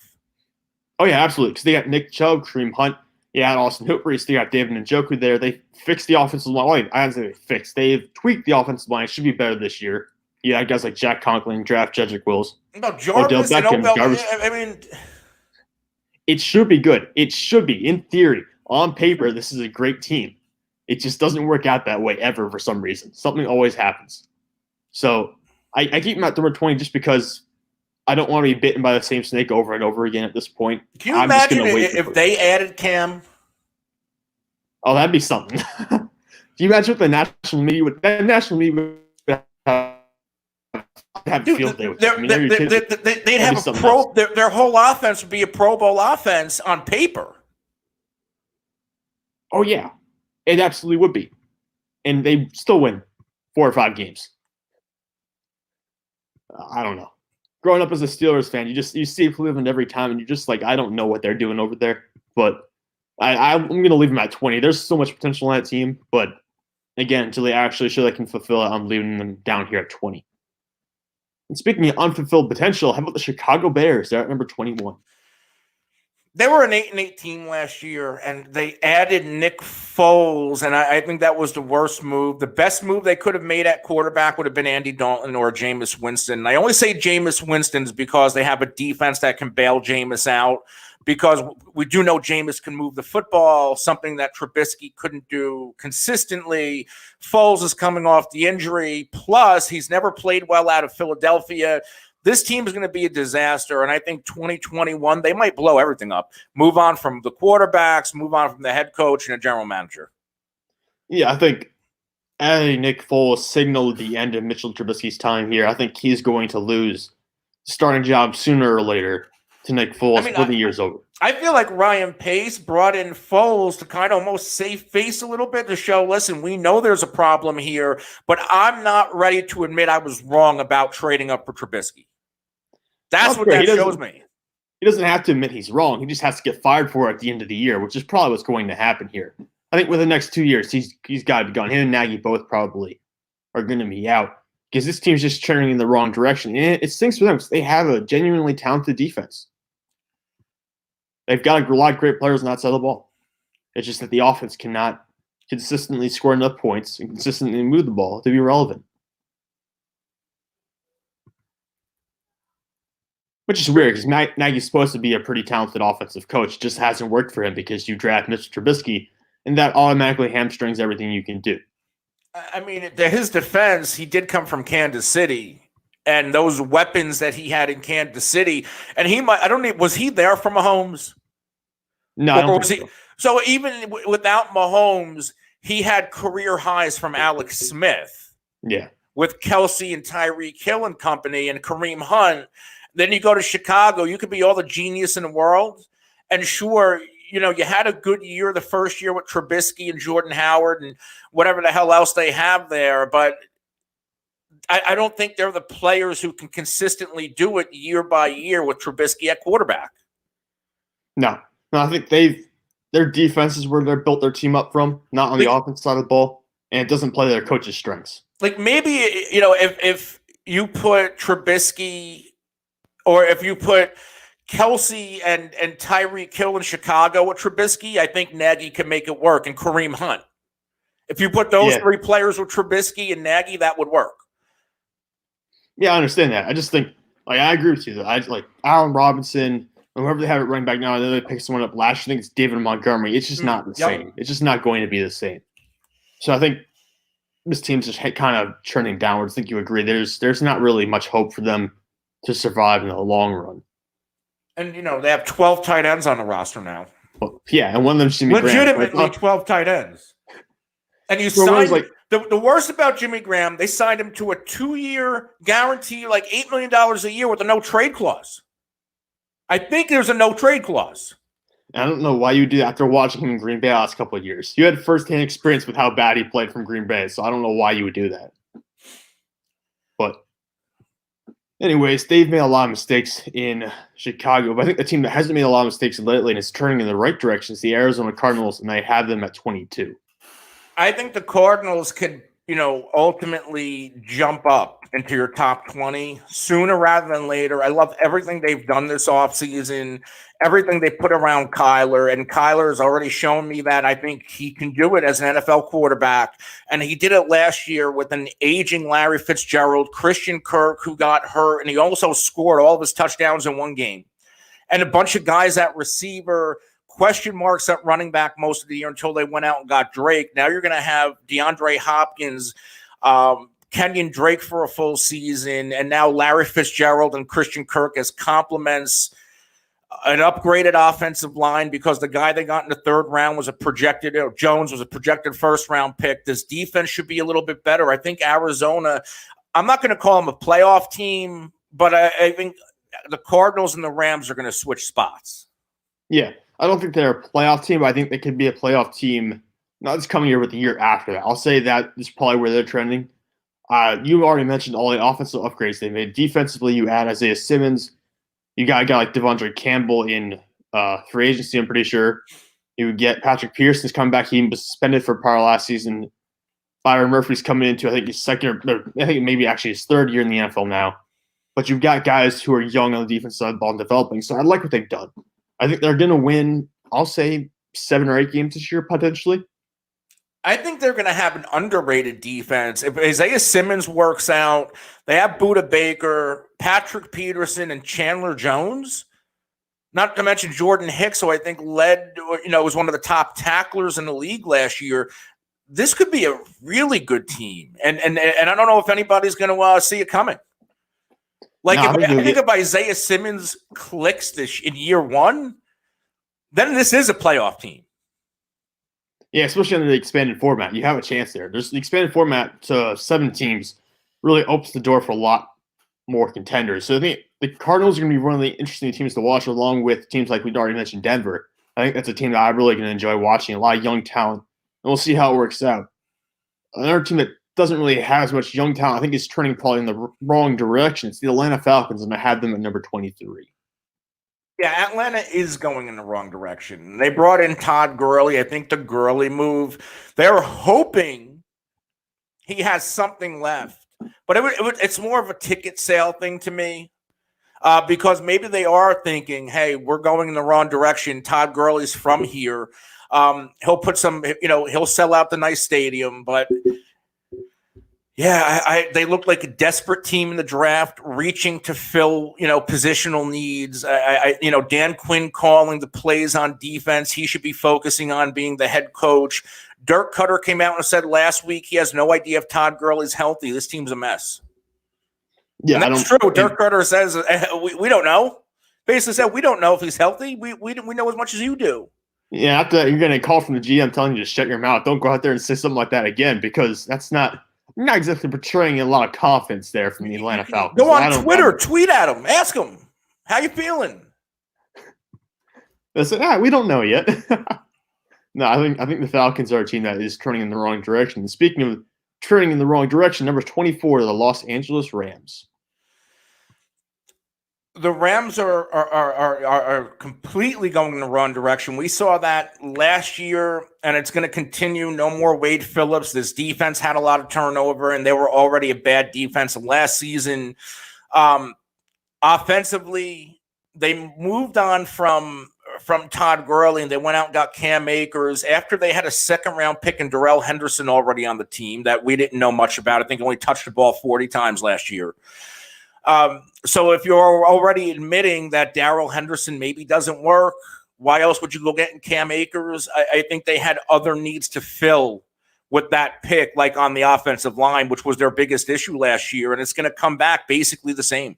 Oh, yeah, absolutely, because they got Nick Chubb, Kareem Hunt. Yeah, Austin Hooper. You still got David Njoku there. They fixed the offensive line. Well, I don't say they fixed. They've tweaked the offensive line. It should be better this year. Yeah, guys like Jack Conklin, draft Jedrick Wills. No, Jarvis and Odell. I mean, it should be good. It should be, in theory. On paper, this is a great team. It just doesn't work out that way ever for some reason. Something always happens. So I keep them at number 20 just because I don't want to be bitten by the same snake over and over again at this point. Can you imagine if they added Cam? Oh, that'd be something. Can you imagine what the national media would have a field day with them? They'd have a pro. Their whole offense would be a Pro Bowl offense on paper. Oh yeah, it absolutely would be, and they still win 4 or 5 games. I don't know. Growing up as a Steelers fan, you see Cleveland every time, and you're just like, I don't know what they're doing over there. But I'm going to leave them at 20. There's so much potential in that team, but again, until they actually show they can fulfill it, I'm leaving them down here at 20. And speaking of unfulfilled potential, how about the Chicago Bears? They're at number 21. They were an 8-8 team last year, and they added Nick Foles, and I think that was the worst move. The best move they could have made at quarterback would have been Andy Dalton or Jameis Winston. And I only say Jameis Winston's because they have a defense that can bail Jameis out, because we do know Jameis can move the football, something that Trubisky couldn't do consistently. Foles is coming off the injury, plus he's never played well out of Philadelphia. This team is going to be a disaster, and I think 2021, they might blow everything up. Move on from the quarterbacks, move on from the head coach and a general manager. Yeah, I think adding Nick Foles signaled the end of Mitchell Trubisky's time here. I think he's going to lose the starting job sooner or later to Nick Foles before the year's over. I feel like Ryan Pace brought in Foles to kind of almost save face a little bit to show, listen, we know there's a problem here, but I'm not ready to admit I was wrong about trading up for Trubisky. That's what that shows me. He doesn't have to admit he's wrong. He just has to get fired for it at the end of the year, which is probably what's going to happen here. I think within the next 2 years, he's got to be gone. Him and Nagy both probably are going to be out because this team's just turning in the wrong direction. And it stinks for them because they have a genuinely talented defense. They've got a lot of great players on that side of the ball. It's just that the offense cannot consistently score enough points and consistently move the ball to be relevant. Which is weird because Nagy's supposed to be a pretty talented offensive coach. It just hasn't worked for him because you draft Mr. Trubisky, and that automatically hamstrings everything you can do. I mean, to his defense, he did come from Kansas City, and those weapons that he had in Kansas City, and was he there for Mahomes? No, I don't think so. So even without Mahomes, he had career highs from Alex Smith. Yeah. With Kelsey and Tyreek Hill and company and Kareem Hunt. Then you go to Chicago, you could be all the genius in the world. And sure, you had a good year the first year with Trubisky and Jordan Howard and whatever the hell else they have there. But I don't think they're the players who can consistently do it year by year with Trubisky at quarterback. No, I think their defense is where they built their team up from, not on the offense side of the ball. And it doesn't play their coach's strengths. Like maybe, if you put Trubisky or if you put Kelsey and Tyreek Hill in Chicago with Trubisky, I think Nagy can make it work, and Kareem Hunt. If you put those three players with Trubisky and Nagy, that would work. Yeah, I understand that. I just think, I agree with you. I like Allen Robinson, whoever they have it running back now, and then they pick someone up last year. I think it's David Montgomery. It's just not the same. It's just not going to be the same. So I think this team's just kind of churning downwards. I think you agree. There's not really much hope for them to survive in the long run. And, they have 12 tight ends on the roster now. Well, yeah, and one of them Jimmy Graham. Legitimately 12 tight ends. And you signed the worst about Jimmy Graham, they signed him to a 2-year guarantee, like $8 million a year with a no-trade clause. I think there's a no-trade clause. I don't know why you do that after watching him in Green Bay the last couple of years. You had firsthand experience with how bad he played from Green Bay, so I don't know why you would do that. But anyways, they've made a lot of mistakes in Chicago, but I think the team that hasn't made a lot of mistakes lately and is turning in the right direction is the Arizona Cardinals, and I have them at 22. I think the Cardinals could, ultimately jump up into your top 20 sooner rather than later. I love everything they've done this offseason, everything they put around Kyler, and Kyler has already shown me that I think he can do it as an NFL quarterback, and he did it last year with an aging Larry Fitzgerald, Christian Kirk, who got hurt, and he also scored all of his touchdowns in one game, and a bunch of guys at receiver, question marks at running back most of the year until they went out and got Drake. Now you're going to have DeAndre Hopkins, Kenyon Drake for a full season, and now Larry Fitzgerald and Christian Kirk as complements, an upgraded offensive line because the guy they got in the third round was Jones was a projected first-round pick. This defense should be a little bit better. I think Arizona, I'm not going to call them a playoff team, but I think the Cardinals and the Rams are going to switch spots. Yeah, I don't think they're a playoff team, but I think they could be a playoff team not this coming year, but the year after that. I'll say that is probably where they're trending. You already mentioned all the offensive upgrades they made. Defensively, you add Isaiah Simmons. You got a guy like Devondre Campbell in free agency, I'm pretty sure. You would get Patrick Pearson's coming back. He was suspended for part of last season. Byron Murphy's coming into, I think, his second, or I think maybe actually his third year in the NFL now. But you've got guys who are young on the defense side of the ball and developing. So I like what they've done. I think they're going to win, I'll say, 7 or 8 games this year, potentially. I think they're going to have an underrated defense. If Isaiah Simmons works out, they have Budda Baker, Patrick Peterson, and Chandler Jones. Not to mention Jordan Hicks, who I think was one of the top tacklers in the league last year. This could be a really good team. And I don't know if anybody's going to see it coming. Like, I think if Isaiah Simmons clicks this in year 1, then this is a playoff team. Yeah, especially under the expanded format. You have a chance there. There's the expanded format to 7 teams really opens the door for a lot more contenders. So I think the Cardinals are going to be one of the interesting teams to watch, along with teams like we'd already mentioned, Denver. I think that's a team that I'm really going to enjoy watching. A lot of young talent, and we'll see how it works out. Another team that doesn't really have as much young talent, I think, is turning probably in the wrong direction. It's the Atlanta Falcons, and I had them at number 23. Yeah, Atlanta is going in the wrong direction. They brought in Todd Gurley. I think the Gurley move, they're hoping he has something left. But it's more of a ticket sale thing to me because maybe they are thinking, hey, we're going in the wrong direction. Todd Gurley's from here. He'll put he'll sell out the nice stadium, but yeah, they look like a desperate team in the draft, reaching to fill, positional needs. Dan Quinn calling the plays on defense. He should be focusing on being the head coach. Dirk Cutter came out and said last week he has no idea if Todd Gurley's healthy. This team's a mess. Yeah, and that's true. Dirk Cutter says we don't know. Basically said we don't know if he's healthy. We know as much as you do. Yeah, after you're going to call from the GM telling you to shut your mouth. Don't go out there and say something like that again, because that's not. You're not exactly portraying a lot of confidence there from the Atlanta Falcons. Go on Twitter, tweet at him, ask him, how you feeling? Listen, we don't know yet. No, I think the Falcons are a team that is turning in the wrong direction. And speaking of turning in the wrong direction, number 24, the Los Angeles Rams. The Rams are completely going in the wrong direction. We saw that last year, and it's going to continue. No more Wade Phillips. This defense had a lot of turnover, and they were already a bad defense last season. Offensively, they moved on from Todd Gurley, and they went out and got Cam Akers after they had a second-round pick and Darrell Henderson already on the team that we didn't know much about. I think he only touched the ball 40 times last year. So if you're already admitting that Darrell Henderson maybe doesn't work, why else would you go get Cam Akers? I think they had other needs to fill with that pick, like on the offensive line, which was their biggest issue last year, and it's going to come back basically the same.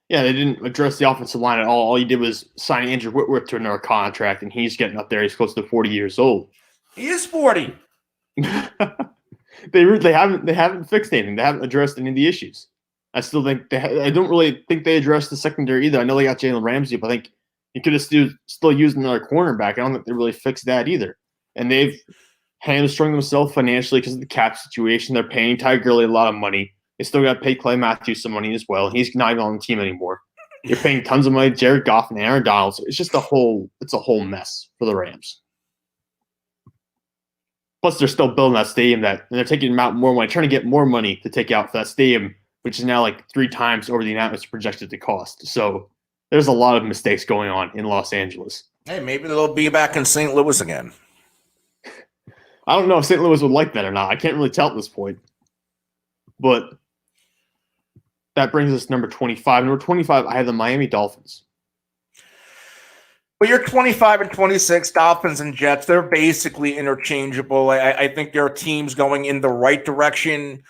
Yeah, they didn't address the offensive line at all. All you did was sign Andrew Whitworth to another contract, and he's getting up there. He's close to 40 years old. He is 40. They haven't fixed anything. They haven't addressed any of the issues. I still think I don't really think they addressed the secondary either. I know they got Jalen Ramsey, but I think you could have still used another cornerback. I don't think they really fixed that either. And they've hamstrung themselves financially because of the cap situation. They're paying Ty Gurley a lot of money. They still got to pay Clay Matthews some money as well. He's not even on the team anymore. You're paying tons of money to Jared Goff and Aaron Donald. So it's just a whole mess for the Rams. Plus, they're still building that stadium and they're taking out more money, trying to get more money to take out for that stadium, which is now like 3 times over the amount it's projected to cost. So there's a lot of mistakes going on in Los Angeles. Hey, maybe they'll be back in St. Louis again. I don't know if St. Louis would like that or not. I can't really tell at this point. But that brings us to number 25. Number 25, I have the Miami Dolphins. Well, you're 25 and 26, Dolphins and Jets. They're basically interchangeable. I think there are teams going in the right direction.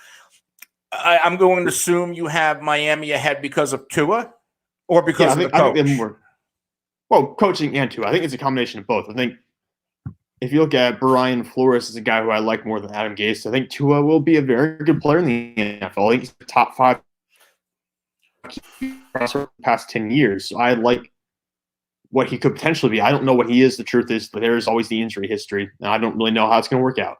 I'm going to assume you have Miami ahead because of Tua or because of the coach? I think well, coaching and Tua. I think it's a combination of both. I think if you look at Brian Flores as a guy who I like more than Adam Gase, I think Tua will be a very good player in the NFL. I think he's the top 5 for the past 10 years. So I like what he could potentially be. I don't know what he is. The truth is, but there is always the injury history, and I don't really know how it's going to work out.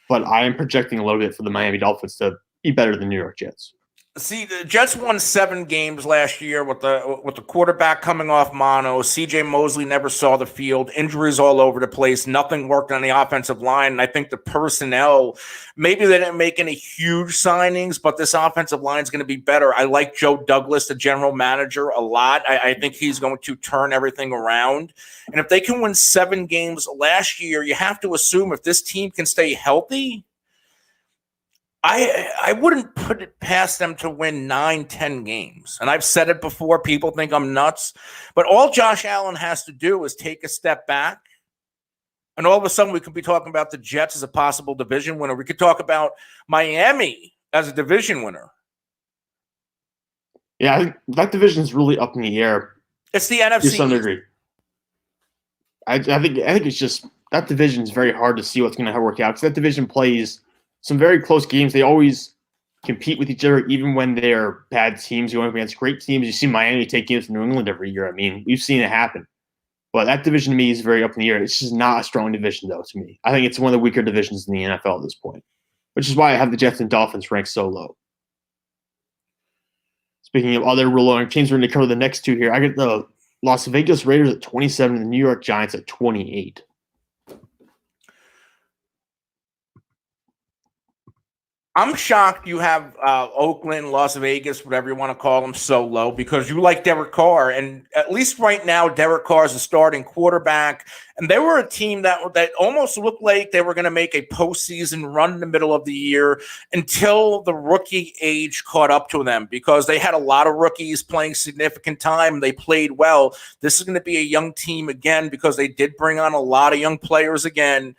But I am projecting a little bit for the Miami Dolphins to be better than the New York Jets. See, the Jets won 7 games last year with the quarterback coming off mono. C.J. Mosley never saw the field. Injuries all over the place. Nothing worked on the offensive line. And I think the personnel, maybe they didn't make any huge signings, but this offensive line is going to be better. I like Joe Douglas, the general manager, a lot. I think he's going to turn everything around. And if they can win 7 games last year, you have to assume if this team can stay healthy, I wouldn't put it past them to win 9-10 games. And I've said it before. People think I'm nuts. But all Josh Allen has to do is take a step back. And all of a sudden, we could be talking about the Jets as a possible division winner. We could talk about Miami as a division winner. Yeah, I think that division is really up in the air. It's the NFC. To some degree. I think it's just that division is very hard to see what's going to work out because that division plays some very close games. They always compete with each other, even when they're bad teams going up against great teams. You see Miami take games from New England every year. I mean, we've seen it happen. But that division to me is very up in the air. It's just not a strong division, though, to me. I think it's one of the weaker divisions in the NFL at this point, which is why I have the Jets and Dolphins ranked so low. Speaking of other low teams, we're going to cover the next 2 here. I get the Las Vegas Raiders at 27 and the New York Giants at 28. I'm shocked you have Oakland, Las Vegas, whatever you want to call them, so low because you like Derek Carr. And at least right now, Derek Carr is a starting quarterback. And they were a team that almost looked like they were going to make a postseason run in the middle of the year until the rookie age caught up to them because they had a lot of rookies playing significant time. They played well. This is going to be a young team again because they did bring on a lot of young players again.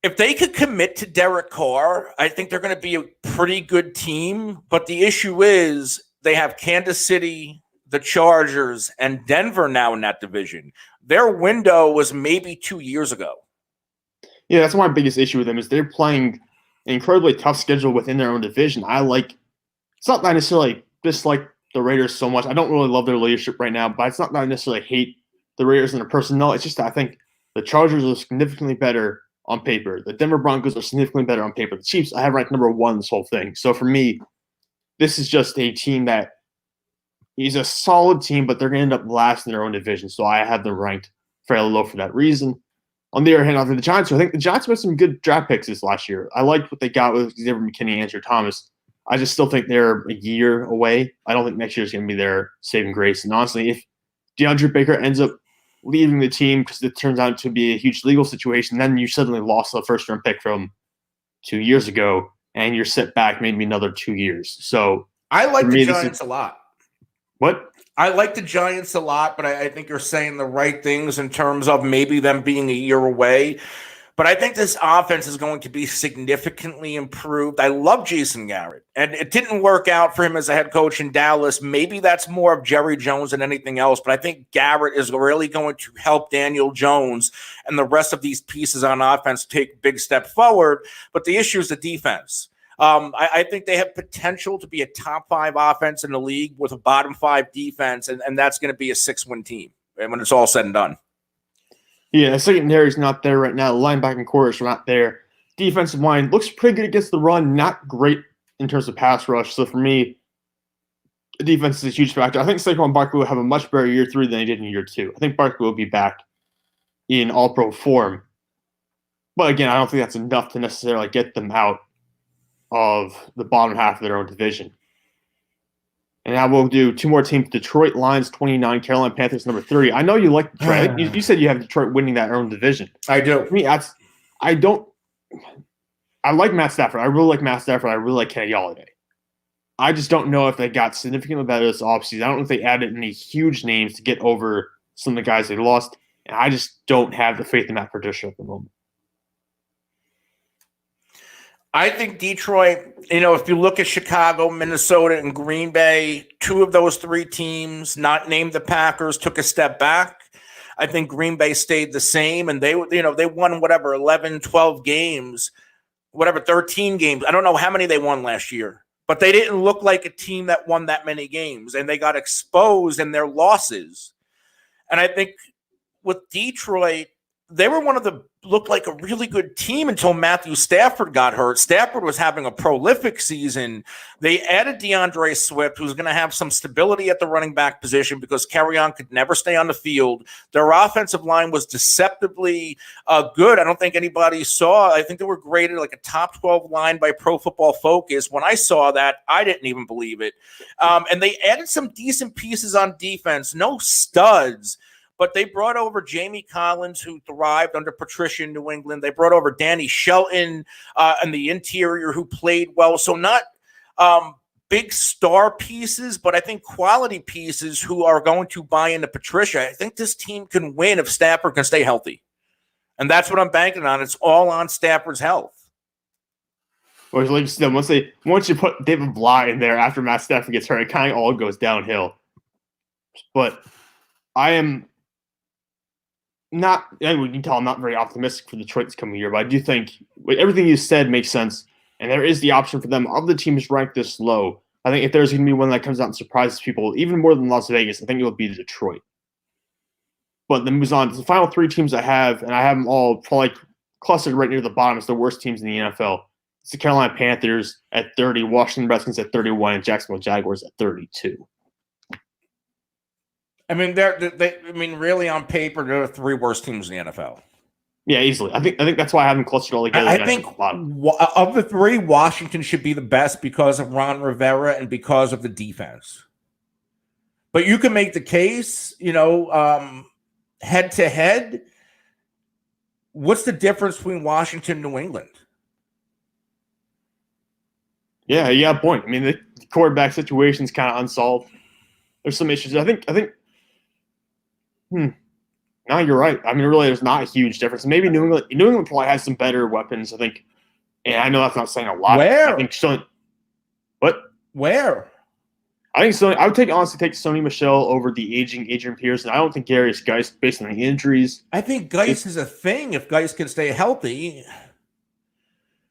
If they could commit to Derek Carr, I think they're going to be a pretty good team. But the issue is they have Kansas City, the Chargers, and Denver now in that division. Their window was maybe 2 years ago. Yeah, that's my biggest issue with them is they're playing an incredibly tough schedule within their own division. It's not that I necessarily dislike the Raiders so much. I don't really love their leadership right now, but it's not that I necessarily hate the Raiders and their personnel. It's just that I think the Chargers are significantly better on paper. The Denver Broncos are significantly better on paper. The Chiefs, I have ranked number 1 in this whole thing. So for me, this is just a team that is a solid team, but they're going to end up last in their own division. So I have them ranked fairly low for that reason. On the other hand, after the Giants, I think the Giants made some good draft picks this last year. I liked what they got with Xavier McKinney and Andrew Thomas. I just still think they're a year away. I don't think next year is going to be their saving grace. And honestly, if DeAndre Baker ends up leaving the team because it turns out to be a huge legal situation, then you suddenly lost a first-round pick from 2 years ago, and you're set back maybe another 2 years. So I like the Giants a lot. What? I like the Giants a lot, but I think you're saying the right things in terms of maybe them being a year away. But I think this offense is going to be significantly improved. I love Jason Garrett, and it didn't work out for him as a head coach in Dallas. Maybe that's more of Jerry Jones than anything else, but I think Garrett is really going to help Daniel Jones and the rest of these pieces on offense take a big step forward. But the issue is the defense. I think they have potential to be a top 5 offense in the league with a bottom 5 defense, and that's going to be a 6-win team when it's all said and done. Yeah, the secondary is not there right now. The linebacking core is not there. Defensive line looks pretty good against the run, not great in terms of pass rush. So for me, the defense is a huge factor. I think Saquon Barkley will have a much better year 3 than he did in year 2. I think Barkley will be back in all-pro form. But again, I don't think that's enough to necessarily get them out of the bottom half of their own division. And now we'll do 2 more teams. Detroit Lions, 29. Carolina Panthers, number 30. I know you like Detroit. You said you have Detroit winning that own division. I do. For me, I like Matt Stafford. I really like Matt Stafford. I really like Kenny Galladay. I just don't know if they got significantly better this offseason. I don't know if they added any huge names to get over some of the guys they lost. And I just don't have the faith in Matt Patricia at the moment. I think Detroit, if you look at Chicago, Minnesota, and Green Bay, 2 of those 3 teams, not named the Packers, took a step back. I think Green Bay stayed the same, and they won 11, 12 games, 13 games. I don't know how many they won last year. but they didn't look like a team that won that many games, and they got exposed in their losses. And I think with Detroit, they were looked like a really good team until Matthew Stafford got hurt. Stafford was having a prolific season. They added DeAndre Swift, who's going to have some stability at the running back position because Kerryon could never stay on the field. Their offensive line was deceptively good. I don't think anybody saw. I think they were graded like a top 12 line by Pro Football Focus. When I saw that, I didn't even believe it. And they added some decent pieces on defense, no studs. But they brought over Jamie Collins, who thrived under Patricia in New England. They brought over Danny Shelton in the interior, who played well. So not big star pieces, but I think quality pieces who are going to buy into Patricia. I think this team can win if Stafford can stay healthy. And that's what I'm banking on. It's all on Stafford's health. Well, like you said, once you put David Bly in there after Matt Stafford gets hurt, it kind of all goes downhill. But I am not, you can tell I'm not very optimistic for Detroit this coming year, but I do think everything you said makes sense, and there is the option for them. Of the teams ranked this low, I think if there's going to be one that comes out and surprises people, even more than Las Vegas, I think it will be Detroit. But then moves on to the final three teams I have, and I have them all probably clustered right near the bottom as the worst teams in the NFL. It's the Carolina Panthers at 30, Washington Redskins at 31, and Jacksonville Jaguars at 32. I mean, really on paper, they're the three worst teams in the NFL. Yeah, easily. I think that's why I haven't clustered all together. I think of the three, Washington should be the best because of Ron Rivera and because of the defense. But you can make the case, head to head. What's the difference between Washington and New England? Yeah, you got a point. I mean, the quarterback situation is kind of unsolved. There's some issues. I think. No, you're right. I mean, really, there's not a huge difference. Maybe New England probably has some better weapons, I think. And I know that's not saying a lot. Where? I think what? Where? I think Sony. I would honestly take Sony Michel over the aging Adrian Peterson. I don't think Darius Geis, based on the injuries. I think Geis is a thing if Geis can stay healthy.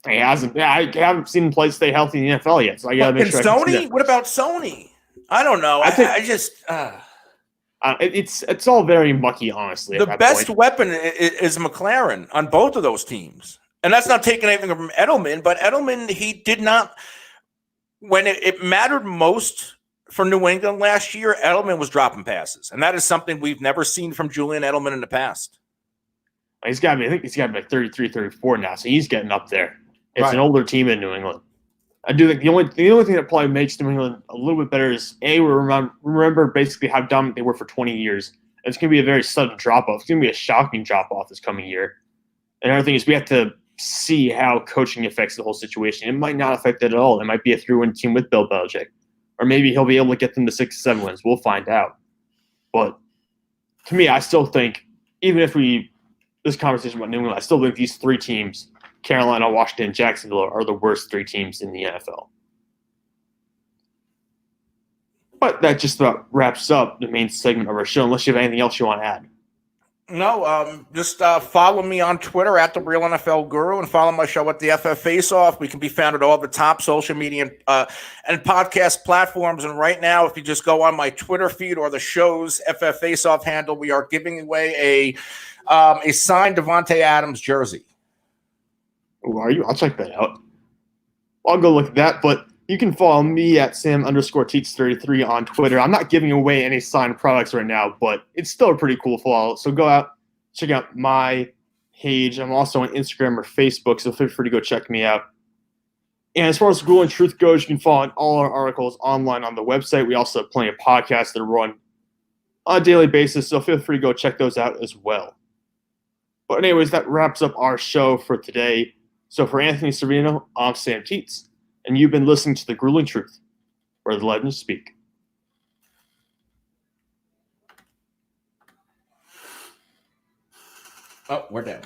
He hasn't. Yeah, I haven't seen him play stay healthy in the NFL yet. So I got to make sure. Sony? What about Sony? I don't know. It's all very mucky, honestly. The best weapon is McLaren on both of those teams. And that's not taking anything from Edelman, but Edelman, he did not, when it mattered most for New England last year, Edelman was dropping passes. And that is something we've never seen from Julian Edelman in the past. I think he's got to be like 33, 34 now, so he's getting up there. It's an older team in New England. I do think the only thing that probably makes New England a little bit better is we remember basically how dominant they were for 20 years. It's going to be a very sudden drop off. It's going to be a shocking drop off this coming year. And another thing is we have to see how coaching affects the whole situation. It might not affect it at all. It might be a through-win team with Bill Belichick, or maybe he'll be able to get them to 6-7 wins. We'll find out. But to me, I still think even if this conversation about New England, I still think these three teams, Carolina, Washington, and Jacksonville, are the worst three teams in the NFL. But that just about wraps up the main segment of our show, unless you have anything else you want to add. No, just follow me on Twitter at The Real NFL Guru and follow my show at the FF Face Off. We can be found at all the top social media and podcast platforms. And right now, if you just go on my Twitter feed or the show's FF Face Off handle, we are giving away a signed Devontae Adams jersey. Who are you? I'll check that out. I'll go look at that, but you can follow me at Sam_Teats33 on Twitter. I'm not giving away any signed products right now, but it's still a pretty cool follow. So go out, check out my page. I'm also on Instagram or Facebook, so feel free to go check me out. And as far as Google and Truth goes, you can follow all our articles online on the website. We also have plenty of podcasts that run on a daily basis, so feel free to go check those out as well. But anyways, that wraps up our show for today. So for Anthony Servino, I'm Sam Teats, and you've been listening to The Grueling Truth, where the legends speak. Oh, we're down.